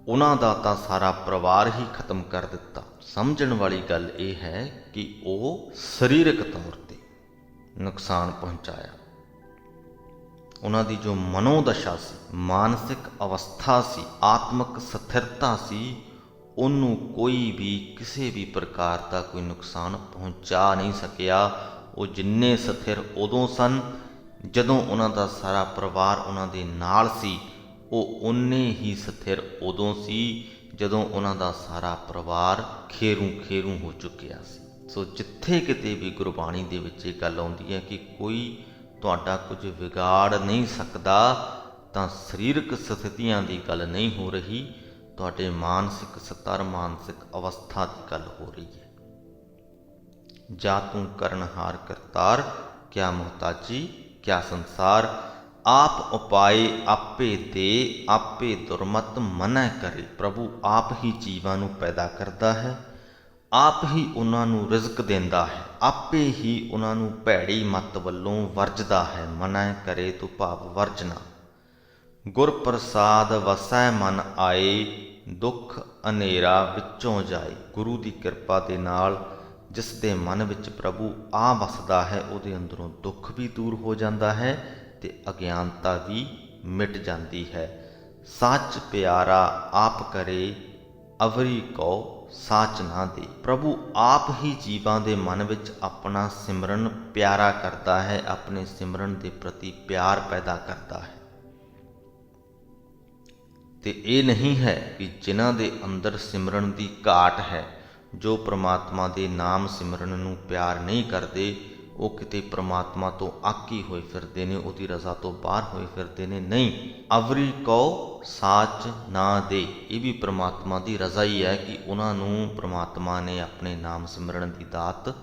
Speaker 2: ਉਹਨਾਂ ਦਾ ਤਾਂ ਸਾਰਾ ਪਰਿਵਾਰ ਹੀ ਖਤਮ ਕਰ ਦਿੱਤਾ। ਸਮਝਣ ਵਾਲੀ ਗੱਲ ਇਹ ਹੈ ਕਿ ਉਹ ਸਰੀਰਕ ਤੌਰ ਤੇ ਨੁਕਸਾਨ ਪਹੁੰਚਾਇਆ। ਉਹਨਾਂ ਦੀ ਜੋ ਮਨੋਦਸ਼ਾ ਸੀ, ਮਾਨਸਿਕ ਅਵਸਥਾ ਸੀ, ਆਤਮਿਕ ਸਥਿਰਤਾ ਸੀ, ਉਹਨੂੰ ਕੋਈ ਵੀ ਕਿਸੇ ਵੀ ਪ੍ਰਕਾਰ ਦਾ ਕੋਈ ਨੁਕਸਾਨ ਪਹੁੰਚਾ ਨਹੀਂ ਸਕਿਆ। ਉਹ ਜਿੰਨੇ ਸਥਿਰ ਉਦੋਂ ਸਨ ਜਦੋਂ ਉਹਨਾਂ ਦਾ ਸਾਰਾ ਪਰਿਵਾਰ ਉਹਨਾਂ ਦੇ ਨਾਲ ਸੀ, ਉਹ ਓਨੇ ਹੀ ਸਥਿਰ ਉਦੋਂ ਸੀ ਜਦੋਂ ਉਹਨਾਂ ਦਾ ਸਾਰਾ ਪਰਿਵਾਰ ਖੇਰੂ ਹੋ ਚੁੱਕਿਆ ਸੀ। ਸੋ ਜਿੱਥੇ ਕਿਤੇ ਵੀ ਗੁਰਬਾਣੀ ਦੇ ਵਿੱਚ ਇਹ ਗੱਲ ਆਉਂਦੀ ਹੈ ਕਿ ਕੋਈ ਤੁਹਾਡਾ ਕੁਝ ਵਿਗਾੜ ਨਹੀਂ ਸਕਦਾ, ਤਾਂ ਸਰੀਰਕ ਸਥਿਤੀਆਂ ਦੀ ਗੱਲ ਨਹੀਂ ਹੋ ਰਹੀ, ਤੁਹਾਡੇ ਮਾਨਸਿਕ ਸਤਰ, ਮਾਨਸਿਕ ਅਵਸਥਾ ਦੀ ਗੱਲ ਹੋ ਰਹੀ ਹੈ। ਜਾ ਤੂੰ ਕਰਨਹਾਰ ਕਰਤਾਰ, ਕਿਆ ਮੁਹਤਾਜੀ, ਕਿਆ ਸੰਸਾਰ, ਆਪ ਉਪਾਏ ਆਪੇ ਦੇ, ਆਪੇ ਦੁਰਮਤ ਮਨੈ ਕਰੇ। ਪ੍ਰਭੂ ਆਪ ਹੀ ਜੀਵਾਂ ਨੂੰ ਪੈਦਾ ਕਰਦਾ ਹੈ, ਆਪ ਹੀ ਉਹਨਾਂ ਨੂੰ ਰਿਜ਼ਕ ਦਿੰਦਾ ਹੈ, ਆਪੇ ਹੀ ਉਹਨਾਂ ਨੂੰ ਭੈੜੀ ਮੱਤ ਵੱਲੋਂ ਵਰਜਦਾ ਹੈ। ਮਨੈ ਕਰੇ ਤੋਂ ਭਾਵ ਵਰਜਣਾ। ਗੁਰ ਪ੍ਰਸਾਦ ਵਸੈ ਮਨ ਆਏ, ਦੁੱਖ ਹਨੇਰਾ ਵਿੱਚੋਂ ਜਾਏ। ਗੁਰੂ ਦੀ ਕਿਰਪਾ ਦੇ ਨਾਲ ਜਿਸ ਦੇ ਮਨ ਵਿੱਚ ਪ੍ਰਭੂ ਆ ਵਸਦਾ ਹੈ, ਉਹਦੇ ਅੰਦਰੋਂ ਦੁੱਖ ਵੀ ਦੂਰ ਹੋ ਜਾਂਦਾ ਹੈ ਤੇ ਅਗਿਆਨਤਾ ਵੀ ਮਿਟ ਜਾਂਦੀ ਹੈ। ਸੱਚ ਪਿਆਰਾ ਆਪ ਕਰੇ, ਅਵਰੀ ਕਉ ਸਾਚ ਨਾ ਦੇ। ਪ੍ਰਭੂ ਆਪ ਹੀ ਜੀਵਾਂ ਦੇ ਮਨ ਵਿੱਚ ਆਪਣਾ ਸਿਮਰਨ ਪਿਆਰਾ ਕਰਦਾ ਹੈ, ਆਪਣੇ ਸਿਮਰਨ ਦੇ ਪ੍ਰਤੀ ਪਿਆਰ ਪੈਦਾ ਕਰਦਾ ਹੈ। ਤੇ ਇਹ ਨਹੀਂ ਹੈ ਕਿ ਜਿਨ੍ਹਾਂ ਦੇ ਅੰਦਰ ਸਿਮਰਨ ਦੀ ਘਾਟ ਹੈ, ਜੋ ਪ੍ਰਮਾਤਮਾ ਦੇ ਨਾਮ ਸਿਮਰਨ ਨੂੰ ਪਿਆਰ ਨਹੀਂ ਕਰਦੇ, ਉਹ ਕਿਤੇ ਪ੍ਰਮਾਤਮਾ ਤੋਂ ਆਕੀ ਹੋਏ ਫਿਰਦੇ ਨੇ, ਉਹਦੀ ਰਜ਼ਾ ਤੋਂ ਬਾਹਰ ਹੋਏ ਫਿਰਦੇ ਨੇ। ਨਹੀਂ, ਅਵਰੀ ਕਉ ਸਾਚ ਨਾ ਦੇ। ਇਹ ਵੀ ਪ੍ਰਮਾਤਮਾ ਦੀ ਰਜ਼ਾ ਹੀ ਹੈ ਕਿ ਉਹਨਾਂ ਨੂੰ ਪ੍ਰਮਾਤਮਾ ਨੇ ਆਪਣੇ ਨਾਮ ਸਿਮਰਨ ਦੀ ਦਾਤ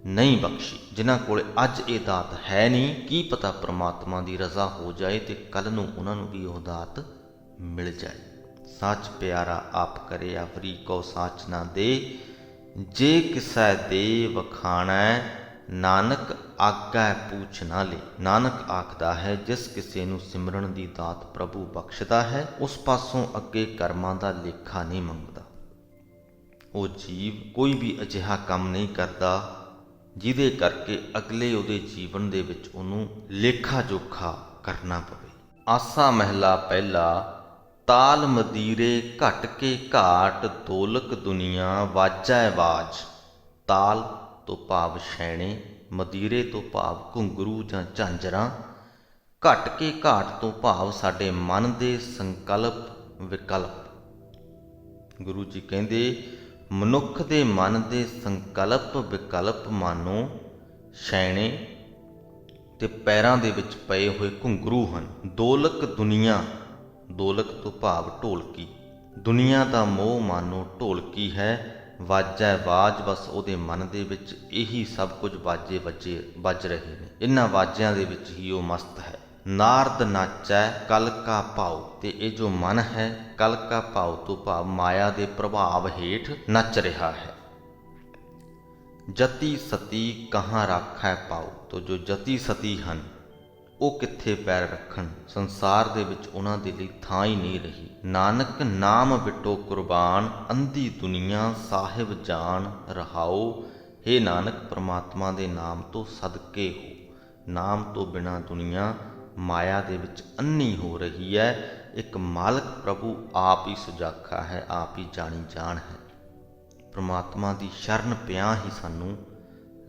Speaker 2: ਨਹੀਂ ਬਖਸ਼ੀ। ਜਿਨ੍ਹਾਂ ਕੋਲ ਅੱਜ ਇਹ ਦਾਤ ਹੈ ਨਹੀਂ, ਕੀ ਪਤਾ ਪ੍ਰਮਾਤਮਾ ਦੀ ਰਜ਼ਾ ਹੋ ਜਾਏ ਤੇ ਕੱਲ੍ਹ ਨੂੰ ਉਹਨਾਂ ਨੂੰ ਵੀ ਉਹ ਦਾਤ ਮਿਲ ਜਾਏ। ਸੱਚ ਪਿਆਰਾ ਆਪ ਕਰੇ, ਅਵਰੀ ਕਉ ਸਾਚ ਨਾ ਦੇ। ਜੇ ਕਿਸੈ ਦੇ ਵਖਾਣੈ, ਨਾਨਕ ਆਗੈ ਪੂਛ ਨਾ ਲੇ। ਨਾਨਕ ਆਖਦਾ ਹੈ, ਜਿਸ ਕਿਸੇ ਨੂੰ ਸਿਮਰਨ ਦੀ ਦਾਤ ਪ੍ਰਭੂ ਬਖਸ਼ਦਾ ਹੈ, ਉਸ ਪਾਸੋਂ ਅੱਗੇ ਕਰਮਾਂ ਦਾ ਲੇਖਾ ਨਹੀਂ ਮੰਗਦਾ। ਉਹ ਜੀਵ ਕੋਈ ਵੀ ਅਜਿਹਾ ਕੰਮ ਨਹੀਂ ਕਰਦਾ ਜਿਹਦੇ ਕਰਕੇ ਅਗਲੇ ਉਹਦੇ ਜੀਵਨ ਦੇ ਵਿੱਚ ਉਹਨੂੰ ਲੇਖਾ ਜੋਖਾ ਕਰਨਾ ਪਵੇ। ਆਸਾ ਮਹਿਲਾ ਪਹਿਲਾ। ਤਾਲ ਮਦੀਰੇ ਘਟ ਕੇ ਘਾਟ, ਦੋਲਕ ਦੁਨੀਆ ਵਾਜੈ ਵਾਜ। ਤਾਲ ਤੋਂ ਭਾਵ ਛੈਣੇ, ਮਦੀਰੇ ਤੋਂ ਭਾਵ ਘੁੰਗਰੂ ਜਾਂ ਝਾਂਜਰਾਂ, ਘਟ ਕੇ ਘਾਟ ਤੋਂ ਭਾਵ ਸਾਡੇ ਮਨ ਦੇ ਸੰਕਲਪ ਵਿਕਲਪ। ਗੁਰੂ ਜੀ ਕਹਿੰਦੇ ਮਨੁੱਖ ਦੇ ਮਨ ਦੇ ਸੰਕਲਪ ਵਿਕਲਪ ਮਾਨੋ ਛੈਣੇ ਤੇ ਪੈਰਾਂ ਦੇ ਵਿੱਚ ਪਏ ਹੋਏ ਘੁੰਗਰੂ ਹਨ। ਦੋਲਕ ਦੁਨੀਆ, ਦੋਲਕ ਤੋਂ ਭਾਵ ਢੋਲਕੀ। ਦੁਨੀਆ ਦਾ ਮੋਹ ਮਾਨੋ ਢੋਲਕੀ ਹੈ। ਵਾਜੈ ਵਾਜ, ਬਸ ਉਹਦੇ ਮਨ ਦੇ ਵਿੱਚ ਇਹੀ ਸਭ ਕੁਝ ਵਾਜੇ ਵੱਜ ਰਹੇ ਨੇ, ਇਹਨਾਂ ਵਾਜਿਆਂ ਦੇ ਵਿੱਚ ਹੀ ਉਹ ਮਸਤ ਹੈ। ਨਾਰਦ ਨਾਚੈ ਕਲ ਕਾ ਭਾਉ। ਤੇ ਇਹ ਜੋ ਮਨ ਹੈ, ਕਲ ਕਾ ਭਾਉ ਤੋਂ ਭਾਵ ਮਾਇਆ ਦੇ ਪ੍ਰਭਾਵ ਹੇਠ ਨੱਚ ਰਿਹਾ ਹੈ। ਜਤੀ ਸਤੀ ਕਹਾਂ ਰਾਖੈ ਪਾਉ। ਤੋ ਜੋ ਜਤੀ ਸਤੀ ਹਨ, ਉਹ ਕਿੱਥੇ ਪੈਰ ਰੱਖਣ? ਸੰਸਾਰ ਦੇ ਵਿੱਚ ਉਹਨਾਂ ਦੇ ਲਈ ਥਾਂ ਹੀ ਨਹੀਂ ਰਹੀ। ਨਾਨਕ ਨਾਮ ਵਿਟੋ ਕੁਰਬਾਨ, ਅੰਧੀ ਦੁਨੀਆ ਸਾਹਿਬ ਜਾਣ ਰਹਾਓ। ਹੇ ਨਾਨਕ, ਪ੍ਰਮਾਤਮਾ ਦੇ ਨਾਮ ਤੋਂ ਸਦਕੇ ਹੋ। ਨਾਮ ਤੋਂ ਬਿਨਾਂ ਦੁਨੀਆ ਮਾਇਆ ਦੇ ਵਿੱਚ ਅੰਨੀ ਹੋ ਰਹੀ ਹੈ। ਇੱਕ ਮਾਲਕ ਪ੍ਰਭੂ ਆਪ ਹੀ ਸੁਜਾਖਾ ਹੈ, ਆਪ ਹੀ ਜਾਣੀ ਜਾਣ ਹੈ। ਪ੍ਰਮਾਤਮਾ ਦੀ ਸ਼ਰਨ ਪਿਆ ਹੀ ਸਾਨੂੰ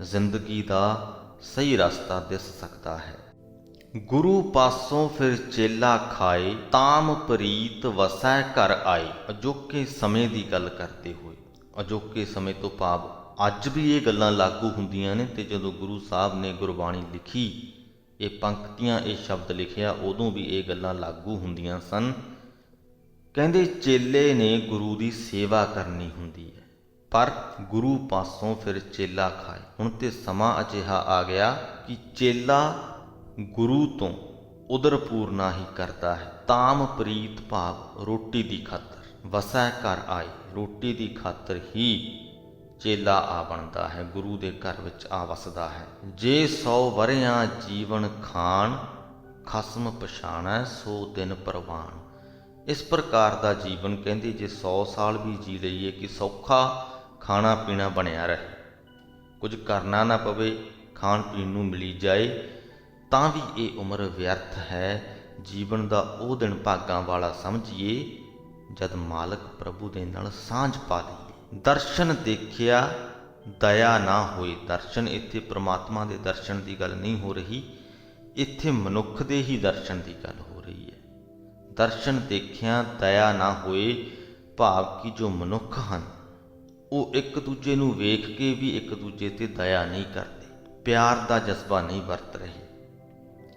Speaker 2: ਜ਼ਿੰਦਗੀ ਦਾ ਸਹੀ ਰਸਤਾ ਦਿਸ ਸਕਦਾ ਹੈ। ਗੁਰੂ ਪਾਸੋਂ ਫਿਰ ਚੇਲਾ ਖਾਏ, ਤਾਮ ਪ੍ਰੀਤ ਵਸੈ ਘਰ ਆਏ। ਅਜੋਕੇ ਸਮੇਂ ਦੀ ਗੱਲ ਕਰਦੇ ਹੋਏ, ਅਜੋਕੇ ਸਮੇਂ ਤੋਂ ਭਾਵ ਅੱਜ ਵੀ ਇਹ ਗੱਲਾਂ ਲਾਗੂ ਹੁੰਦੀਆਂ ਨੇ। ਤੇ ਜਦੋਂ ਗੁਰੂ ਸਾਹਿਬ ਨੇ ਗੁਰਬਾਣੀ ਲਿਖੀ, ਇਹ ਪੰਕਤੀਆਂ, ਇਹ ਸ਼ਬਦ ਲਿਖਿਆ ਉਦੋਂ ਵੀ ਇਹ ਗੱਲਾਂ ਲਾਗੂ ਹੁੰਦੀਆਂ ਸਨ। ਕਹਿੰਦੇ ਚੇਲੇ ਨੇ ਗੁਰੂ ਦੀ ਸੇਵਾ ਕਰਨੀ ਹੁੰਦੀ ਹੈ, ਪਰ ਗੁਰੂ ਪਾਸੋਂ ਫਿਰ ਚੇਲਾ ਖਾਏ। ਹੁਣ ਤੇ ਸਮਾਂ ਅਜਿਹਾ ਆ ਗਿਆ ਕਿ ਚੇਲਾ ਗੁਰੂ ਤੋਂ ਉਦਰਪੂਰਨਾ ਹੀ ਕਰਦਾ ਹੈ। ਤਾਮ ਪ੍ਰੀਤ ਭਾਵ ਰੋਟੀ ਦੀ ਖਾਤਰ ਵਸੈ ਘਰ ਆਏ, ਰੋਟੀ ਦੀ ਖਾਤਰ ਹੀ ਚੇਲਾ ਆ ਬਣਦਾ ਹੈ, ਗੁਰੂ ਦੇ ਘਰ ਵਿੱਚ ਆ ਵਸਦਾ ਹੈ। ਜੇ 100 ਵਰਿਆਂ ਜੀਵਨ ਖਾਣ, ਖਸਮ ਪਛਾਣੈ ਸੋ ਦਿਨ ਪ੍ਰਵਾਨ। ਇਸ ਪ੍ਰਕਾਰ ਦਾ ਜੀਵਨ ਕਹਿੰਦੇ ਜੇ 100 ਸਾਲ ਵੀ ਜੀ ਲਈਏ ਕਿ ਸੌਖਾ ਖਾਣਾ ਪੀਣਾ ਬਣਿਆ ਰਹੇ, ਕੁਝ ਕਰਨਾ ਨਾ ਪਵੇ, ਖਾਣ ਪੀਣ ਨੂੰ ਮਿਲੀ ਜਾਏ, ਤਾਂ ਵੀ ਇਹ ਉਮਰ ਵਿਅਰਥ ਹੈ। ਜੀਵਨ ਦਾ ਉਹ ਦਿਨ ਭਾਗਾਂ ਵਾਲਾ ਸਮਝੀਏ ਜਦ ਮਾਲਕ ਪ੍ਰਭੂ ਦੇ ਨਾਲ ਸਾਂਝ ਪਾ ਲਈਏ। ਦਰਸ਼ਨ ਦੇਖਿਆ ਦਇਆ ਨਾ ਹੋਏ। ਦਰਸ਼ਨ ਇੱਥੇ ਪ੍ਰਮਾਤਮਾ ਦੇ ਦਰਸ਼ਨ ਦੀ ਗੱਲ ਨਹੀਂ ਹੋ ਰਹੀ, ਇੱਥੇ ਮਨੁੱਖ ਦੇ ਹੀ ਦਰਸ਼ਨ ਦੀ ਗੱਲ ਹੋ ਰਹੀ ਹੈ। ਦਰਸ਼ਨ ਦੇਖਿਆ ਦਇਆ ਨਾ ਹੋਏ ਭਾਵ ਕਿ ਜੋ ਮਨੁੱਖ ਹਨ ਉਹ ਇੱਕ ਦੂਜੇ ਨੂੰ ਵੇਖ ਕੇ ਵੀ ਇੱਕ ਦੂਜੇ ਤੇ ਦਇਆ ਨਹੀਂ ਕਰਦੇ, ਪਿਆਰ ਦਾ ਜਜ਼ਬਾ ਨਹੀਂ ਵਰਤ ਰਹੇ।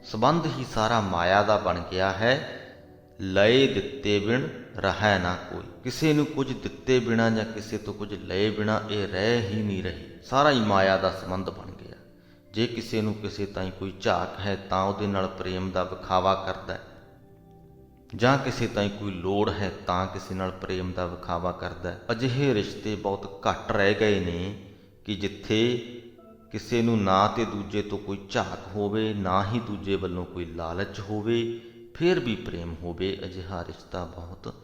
Speaker 2: ਸੰਬੰਧ ਹੀ ਸਾਰਾ ਮਾਇਆ ਦਾ ਬਣ ਗਿਆ ਹੈ। ਲਏ ਦਿੱਤੇ ਬਿਨ ਰਹਿ ਨਾ ਕੋਈ। ਕਿਸੇ ਨੂੰ ਕੁਝ ਦਿੱਤੇ ਬਿਨਾਂ ਜਾਂ ਕਿਸੇ ਤੋਂ ਕੁਝ ਲਏ ਬਿਨਾਂ ਇਹ ਰਹਿ ਹੀ ਨਹੀਂ ਰਹੇ। ਸਾਰਾ ਹੀ ਮਾਇਆ ਦਾ ਸੰਬੰਧ ਬਣ ਗਿਆ। ਜੇ ਕਿਸੇ ਨੂੰ ਕਿਸੇ ਤਾਈਂ ਕੋਈ ਝਾਕ ਹੈ ਤਾਂ ਉਹਦੇ ਨਾਲ ਪ੍ਰੇਮ ਦਾ ਵਿਖਾਵਾ ਕਰਦਾ ਹੈ, ਜਾਂ ਕਿਸੇ ਤਾਈਂ ਕੋਈ ਲੋੜ ਹੈ ਤਾਂ ਕਿਸੇ ਨਾਲ ਪ੍ਰੇਮ ਦਾ ਵਿਖਾਵਾ ਕਰਦਾ ਹੈ। ਅਜਿਹੇ ਰਿਸ਼ਤੇ ਬਹੁਤ ਘੱਟ ਰਹਿ ਗਏ ਨੇ ਕਿ ਜਿੱਥੇ ਕਿਸੇ ਨੂੰ ਨਾ ਤੇ ਦੂਜੇ ਤੋਂ ਕੋਈ ਝਾਕ ਹੋਵੇ, ਨਾ ਹੀ ਦੂਜੇ ਵੱਲੋਂ ਕੋਈ ਲਾਲਚ ਹੋਵੇ, ਫਿਰ ਵੀ ਪ੍ਰੇਮ ਹੋਵੇ। ਅਜਿਹਾ ਰਿਸ਼ਤਾ ਬਹੁਤ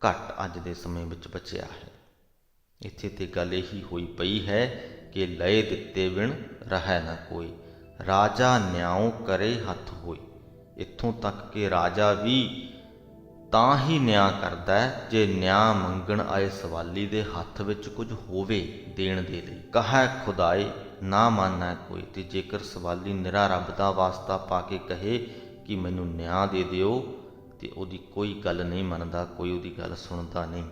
Speaker 2: ਘੱਟ ਅੱਜ ਦੇ ਸਮੇਂ ਵਿੱਚ ਬਚਿਆ ਹੈ। ਇੱਥੇ ਤੇ ਗੱਲ ਇਹੀ ਹੋਈ ਪਈ ਹੈ ਕਿ ਲਏ ਦਿੱਤੇ ਬਿਨ ਰਹਿ ਨਾ ਕੋਈ, ਰਾਜਾ ਨਿਆਉ ਕਰੇ ਹੱਥ ਹੋਈ। ਇੱਥੋਂ ਤੱਕ ਕਿ ਰਾਜਾ ਵੀ ਤਾਂ ਹੀ ਨਿਆਂ ਕਰਦਾ ਹੈ ਜੇ ਨਿਆਂ ਮੰਗਣ ਆਏ ਸਵਾਲੀ ਦੇ ਹੱਥ ਵਿੱਚ ਕੁਝ ਹੋਵੇ ਦੇਣ ਦੇ ਲਈ। ਕਹੈ ਖੁਦਾਏ ਨਾ ਮੰਨੈ ਕੋਈ। ਤੇ ਜੇਕਰ ਸਵਾਲੀ ਨਿਰਾ ਰੱਬ ਦਾ ਵਾਸਤਾ ਪਾ ਕੇ ਕਹੇ ਕਿ ਮੈਨੂੰ ਨਿਆਂ ਦੇ ਦਿਓ, ਤੇ ਉਹਦੀ ਕੋਈ ਗੱਲ ਨਹੀਂ ਮੰਨਦਾ, ਕੋਈ ਉਹਦੀ ਗੱਲ ਸੁਣਦਾ ਨਹੀਂ।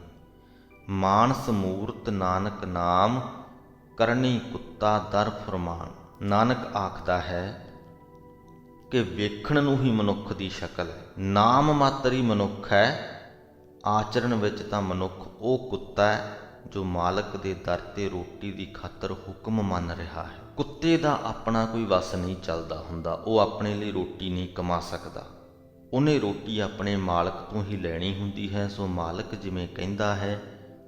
Speaker 2: ਮਾਨਸ ਮੂਰਤ ਨਾਨਕ ਨਾਮ ਕਰਨੀ ਕੁੱਤਾ ਦਰ ਫਰਮਾਨ। ਨਾਨਕ ਆਖਦਾ ਹੈ ਕਿ ਵੇਖਣ ਨੂੰ ਹੀ ਮਨੁੱਖ ਦੀ ਸ਼ਕਲ ਹੈ, ਨਾਮ ਮਾਤਰ ਹੀ ਮਨੁੱਖ ਹੈ, ਆਚਰਣ ਵਿੱਚ ਤਾਂ ਮਨੁੱਖ ਉਹ ਕੁੱਤਾ ਹੈ ਜੋ ਮਾਲਕ ਦੇ ਦਰ ਤੇ ਰੋਟੀ ਦੀ ਖਾਤਰ ਹੁਕਮ ਮੰਨ ਰਿਹਾ ਹੈ। ਕੁੱਤੇ ਦਾ ਆਪਣਾ ਕੋਈ ਵਸ ਨਹੀਂ ਚੱਲਦਾ ਹੁੰਦਾ, ਉਹ ਆਪਣੇ ਲਈ ਰੋਟੀ ਨਹੀਂ ਕਮਾ ਸਕਦਾ, ਉਹਨੇ ਰੋਟੀ ਆਪਣੇ ਮਾਲਕ ਤੋਂ ਹੀ ਲੈਣੀ ਹੁੰਦੀ ਹੈ। ਸੋ ਮਾਲਕ ਜਿਵੇਂ ਕਹਿੰਦਾ ਹੈ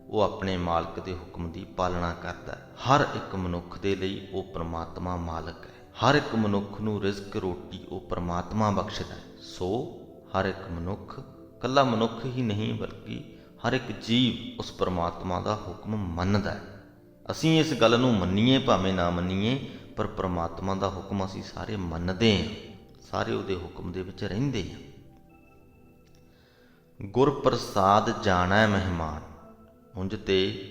Speaker 2: ਉਹ ਆਪਣੇ ਮਾਲਕ ਦੇ ਹੁਕਮ ਦੀ ਪਾਲਣਾ ਕਰਦਾ ਹੈ। ਹਰ ਇੱਕ ਮਨੁੱਖ ਦੇ ਲਈ ਉਹ ਪ੍ਰਮਾਤਮਾ ਮਾਲਕ ਹੈ। ਹਰ ਇੱਕ ਮਨੁੱਖ ਨੂੰ ਰਿਜ਼ਕ ਰੋਟੀ ਉਹ ਪ੍ਰਮਾਤਮਾ ਬਖਸ਼ਦਾ ਹੈ। ਸੋ ਹਰ ਇੱਕ ਮਨੁੱਖ, ਇਕੱਲਾ ਮਨੁੱਖ ਹੀ ਨਹੀਂ ਬਲਕਿ ਹਰ ਇੱਕ ਜੀਵ ਉਸ ਪ੍ਰਮਾਤਮਾ ਦਾ ਹੁਕਮ ਮੰਨਦਾ ਹੈ। ਅਸੀਂ ਇਸ ਗੱਲ ਨੂੰ ਮੰਨੀਏ ਭਾਵੇਂ ਨਾ ਮੰਨੀਏ, ਪਰ ਪ੍ਰਮਾਤਮਾ ਦਾ ਹੁਕਮ ਅਸੀਂ ਸਾਰੇ ਮੰਨਦੇ ਹਾਂ, ਸਾਰੇ ਉਹਦੇ ਹੁਕਮ ਦੇ ਵਿੱਚ ਰਹਿੰਦੇ ਹਾਂ। ਗੁਰ ਪ੍ਰਸਾਦ ਜਾਣੈ ਮਹਿਮਾਨ। ਉਂਝ ਤੇ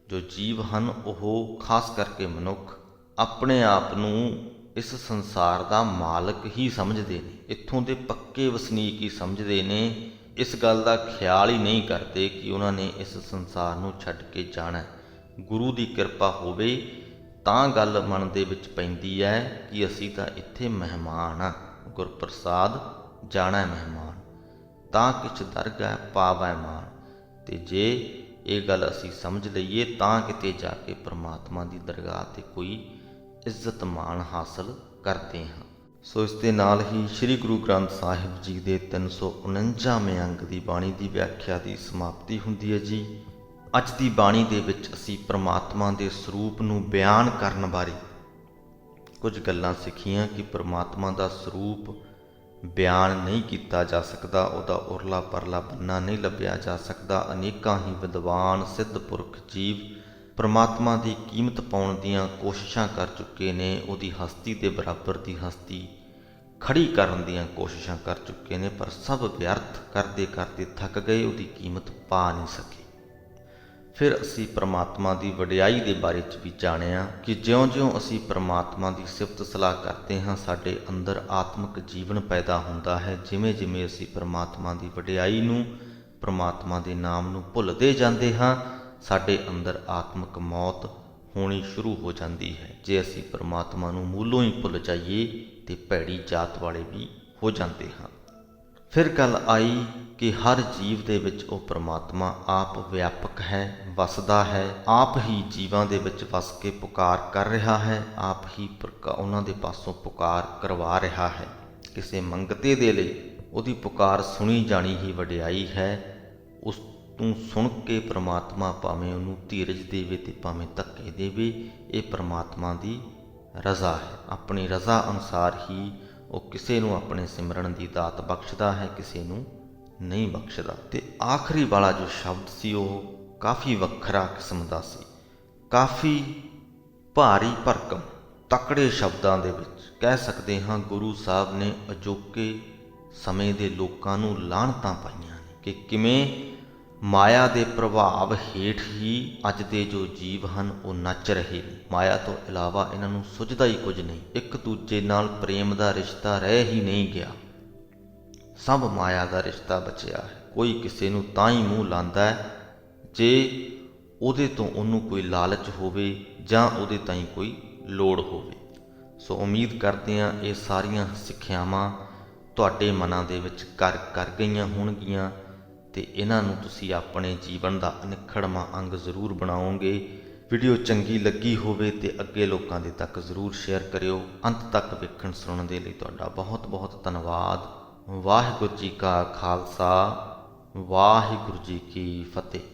Speaker 2: ਜੋ ਜੀਵ ਹਨ ਉਹ ਖਾਸ ਕਰਕੇ ਮਨੁੱਖ ਆਪਣੇ ਆਪ ਨੂੰ ਇਸ ਸੰਸਾਰ ਦਾ ਮਾਲਕ ਹੀ ਸਮਝਦੇ ਨੇ, ਇੱਥੋਂ ਦੇ ਪੱਕੇ ਵਸਨੀਕ ਹੀ ਸਮਝਦੇ ਨੇ। ਇਸ ਗੱਲ ਦਾ ਖਿਆਲ ਹੀ ਨਹੀਂ ਕਰਦੇ ਕਿ ਉਹਨਾਂ ਨੇ ਇਸ ਸੰਸਾਰ ਨੂੰ ਛੱਡ ਕੇ ਜਾਣਾ। ਗੁਰੂ ਦੀ ਕਿਰਪਾ ਹੋਵੇ ਤਾਂ ਗੱਲ ਮਨ ਦੇ ਵਿੱਚ ਪੈਂਦੀ ਹੈ ਕਿ ਅਸੀਂ ਤਾਂ ਇੱਥੇ ਮਹਿਮਾਨ ਹਾਂ। ਗੁਰਪ੍ਰਸਾਦ ਜਾਣਾ ਮਹਿਮਾਨ, ਤਾਂ ਕਿਛ ਦਰਗਹਿ ਪਾਵੈ ਮਾਨ। ਤੇ ਜੇ ਇਹ ਗੱਲ ਅਸੀਂ ਸਮਝ ਲਈਏ ਤਾਂ ਕਿਤੇ ਜਾ ਕੇ ਪ੍ਰਮਾਤਮਾ ਦੀ ਦਰਗਾਹ 'ਤੇ ਕੋਈ ਇੱਜ਼ਤ ਮਾਣ ਹਾਸਲ ਕਰਦੇ ਹਾਂ। ਸੋ ਇਸ ਦੇ ਨਾਲ ਹੀ ਸ੍ਰੀ ਗੁਰੂ ਗ੍ਰੰਥ ਸਾਹਿਬ ਜੀ ਦੇ 349ਵੇਂ ਅੰਗ ਦੀ ਬਾਣੀ ਦੀ ਵਿਆਖਿਆ ਦੀ ਸਮਾਪਤੀ ਹੁੰਦੀ ਹੈ ਜੀ। ਅੱਜ ਦੀ ਬਾਣੀ ਦੇ ਵਿੱਚ ਅਸੀਂ ਪ੍ਰਮਾਤਮਾ ਦੇ ਸਰੂਪ ਨੂੰ ਬਿਆਨ ਕਰਨ ਬਾਰੇ ਕੁਝ ਗੱਲਾਂ ਸਿੱਖੀਆਂ ਕਿ ਪ੍ਰਮਾਤਮਾ ਦਾ ਸਰੂਪ ਬਿਆਨ ਨਹੀਂ ਕੀਤਾ ਜਾ ਸਕਦਾ, ਉਹਦਾ ਉਰਲਾ ਪਰਲਾ ਬੰਨਾ ਨਹੀਂ ਲੱਭਿਆ ਜਾ ਸਕਦਾ। ਅਨੇਕਾਂ ਹੀ ਵਿਦਵਾਨ ਸਿੱਧ ਪੁਰਖ ਜੀਵ ਪ੍ਰਮਾਤਮਾ ਦੀ ਕੀਮਤ ਪਾਉਣ ਦੀਆਂ ਕੋਸ਼ਿਸ਼ਾਂ ਕਰ ਚੁੱਕੇ ਨੇ, ਉਹਦੀ ਹਸਤੀ ਦੇ ਬਰਾਬਰ ਦੀ ਹਸਤੀ ਖੜੀ ਕਰਨ ਦੀਆਂ ਕੋਸ਼ਿਸ਼ਾਂ ਕਰ ਚੁੱਕੇ ਨੇ, ਪਰ ਸਭ ਵਿਅਰਥ ਕਰਦੇ ਕਰਦੇ ਥੱਕ ਗਏ, ਉਹਦੀ ਕੀਮਤ ਪਾ ਨਹੀਂ ਸਕੇ। ਫਿਰ ਅਸੀਂ ਪ੍ਰਮਾਤਮਾ ਦੀ ਵਡਿਆਈ ਦੇ ਬਾਰੇ 'ਚ ਵੀ ਜਾਣਿਆ ਕਿ ਜਿਉਂ-ਜਿਉਂ ਅਸੀਂ ਪ੍ਰਮਾਤਮਾ ਦੀ ਸਿਫਤ ਸਲਾਹ ਕਰਦੇ ਹਾਂ ਸਾਡੇ ਅੰਦਰ ਆਤਮਿਕ ਜੀਵਨ ਪੈਦਾ ਹੁੰਦਾ ਹੈ। ਜਿਵੇਂ-ਜਿਵੇਂ ਅਸੀਂ ਪ੍ਰਮਾਤਮਾ ਦੀ ਵਡਿਆਈ ਨੂੰ, ਪ੍ਰਮਾਤਮਾ ਦੇ ਨਾਮ ਨੂੰ ਭੁੱਲਦੇ ਜਾਂਦੇ ਹਾਂ, ਸਾਡੇ ਅੰਦਰ ਆਤਮਿਕ ਮੌਤ ਹੋਣੀ ਸ਼ੁਰੂ ਹੋ ਜਾਂਦੀ ਹੈ। ਜੇ ਅਸੀਂ ਪਰਮਾਤਮਾ ਨੂੰ ਮੂਲੋਂ ਹੀ ਭੁੱਲ ਜਾਈਏ ਤੇ ਭੈੜੀ ਜਾਤ ਵਾਲੇ ਵੀ ਹੋ ਜਾਂਦੇ ਹਾਂ। ਫਿਰ ਗੱਲ ਆਈ ਕਿ ਹਰ ਜੀਵ ਦੇ ਵਿੱਚ ਉਹ ਪਰਮਾਤਮਾ ਆਪ ਵਿਆਪਕ ਹੈ, ਵਸਦਾ ਹੈ, ਆਪ ਹੀ ਜੀਵਾਂ ਦੇ ਵਿੱਚ ਵਸ ਕੇ ਪੁਕਾਰ ਕਰ ਰਿਹਾ ਹੈ, ਆਪ ਹੀ ਉਹਨਾਂ ਦੇ ਪਾਸੋਂ ਪੁਕਾਰ ਕਰਵਾ ਰਿਹਾ ਹੈ। ਕਿਸੇ ਮੰਗਤੇ ਦੇ ਲਈ ਉਹਦੀ ਪੁਕਾਰ ਸੁਣੀ ਜਾਣੀ ਹੀ ਵਡਿਆਈ ਹੈ। ਉਸ ਨੂੰ ਸੁਣ ਕੇ ਪਰਮਾਤਮਾ ਭਾਵੇਂ ਉਹਨੂੰ ਧੀਰਜ ਦੇਵੇ ਤੇ ਭਾਵੇਂ ਧੱਕੇ ਦੇਵੇ, ਇਹ ਪਰਮਾਤਮਾ ਦੀ ਰਜ਼ਾ ਹੈ। ਆਪਣੀ ਰਜ਼ਾ ਅਨੁਸਾਰ ਹੀ ਉਹ ਕਿਸੇ ਨੂੰ ਆਪਣੇ ਸਿਮਰਨ ਦੀ ਦਾਤ ਬਖਸ਼ਦਾ ਹੈ, ਕਿਸੇ ਨੂੰ ਨਹੀਂ ਬਖਸ਼ਦਾ। ਤੇ ਆਖਰੀ ਵਾਲਾ ਜੋ ਸ਼ਬਦ ਸੀ ਉਹ ਕਾਫੀ ਵੱਖਰਾ ਕਿਸਮ ਦਾ ਸੀ, ਕਾਫੀ ਭਾਰੀ ਭਰਕਮ ਤਕੜੇ ਸ਼ਬਦਾਂ ਦੇ ਵਿੱਚ ਕਹਿ ਸਕਦੇ ਹਾਂ ਗੁਰੂ ਸਾਹਿਬ ਨੇ ਅਜੋਕੇ ਸਮੇਂ ਦੇ ਲੋਕਾਂ ਨੂੰ ਲਾਹਣਤਾਂ ਪਾਈਆਂ ਨੇ ਕਿ ਕਿਵੇਂ ਮਾਇਆ ਦੇ ਪ੍ਰਭਾਵ ਹੇਠ ਹੀ ਅੱਜ ਦੇ ਜੋ ਜੀਵ ਹਨ ਉਹ ਨੱਚ ਰਹੇ ਨੇ। ਮਾਇਆ ਤੋਂ ਇਲਾਵਾ ਇਹਨਾਂ ਨੂੰ ਸੁਝਦਾ ਹੀ ਕੁਝ ਨਹੀਂ, ਇੱਕ ਦੂਜੇ ਨਾਲ ਪ੍ਰੇਮ ਦਾ ਰਿਸ਼ਤਾ ਰਹਿ ਹੀ ਨਹੀਂ ਗਿਆ, ਸਭ ਮਾਇਆ ਦਾ ਰਿਸ਼ਤਾ ਬਚਿਆ ਹੈ। ਕੋਈ ਕਿਸੇ ਨੂੰ ਤਾਂ ਹੀ ਮੂੰਹ ਲਾਂਦਾ ਹੈ ਜੇ ਉਹਦੇ ਤੋਂ ਉਹਨੂੰ ਕੋਈ ਲਾਲਚ ਹੋਵੇ ਜਾਂ ਉਹਦੇ ਤਾਈਂ ਕੋਈ ਲੋੜ ਹੋਵੇ। ਸੋ ਉਮੀਦ ਕਰਦੇ ਹਾਂ ਇਹ ਸਾਰੀਆਂ ਸਿੱਖਿਆਵਾਂ ਤੁਹਾਡੇ ਮਨਾਂ ਦੇ ਵਿੱਚ ਕਰ ਗਈਆਂ ਹੋਣਗੀਆਂ ਤੇ ਇਹਨਾਂ ਨੂੰ ਤੁਸੀਂ ਆਪਣੇ ਜੀਵਨ ਦਾ ਅਨਿੱਖੜਵਾਂ ਅੰਗ ਜ਼ਰੂਰ ਬਣਾਓਗੇ। ਵੀਡੀਓ ਚੰਗੀ ਲੱਗੀ ਹੋਵੇ ਤੇ ਅੱਗੇ ਲੋਕਾਂ ਦੇ ਤੱਕ ਜ਼ਰੂਰ ਸ਼ੇਅਰ ਕਰਿਓ। ਅੰਤ ਤੱਕ ਵੇਖਣ ਸੁਣਨ ਦੇ ਲਈ ਤੁਹਾਡਾ ਬਹੁਤ ਬਹੁਤ ਧੰਨਵਾਦ। ਵਾਹਿਗੁਰੂ ਜੀ ਕਾ ਖਾਲਸਾ, ਵਾਹਿਗੁਰੂ ਜੀ ਕੀ ਫਤਿਹ।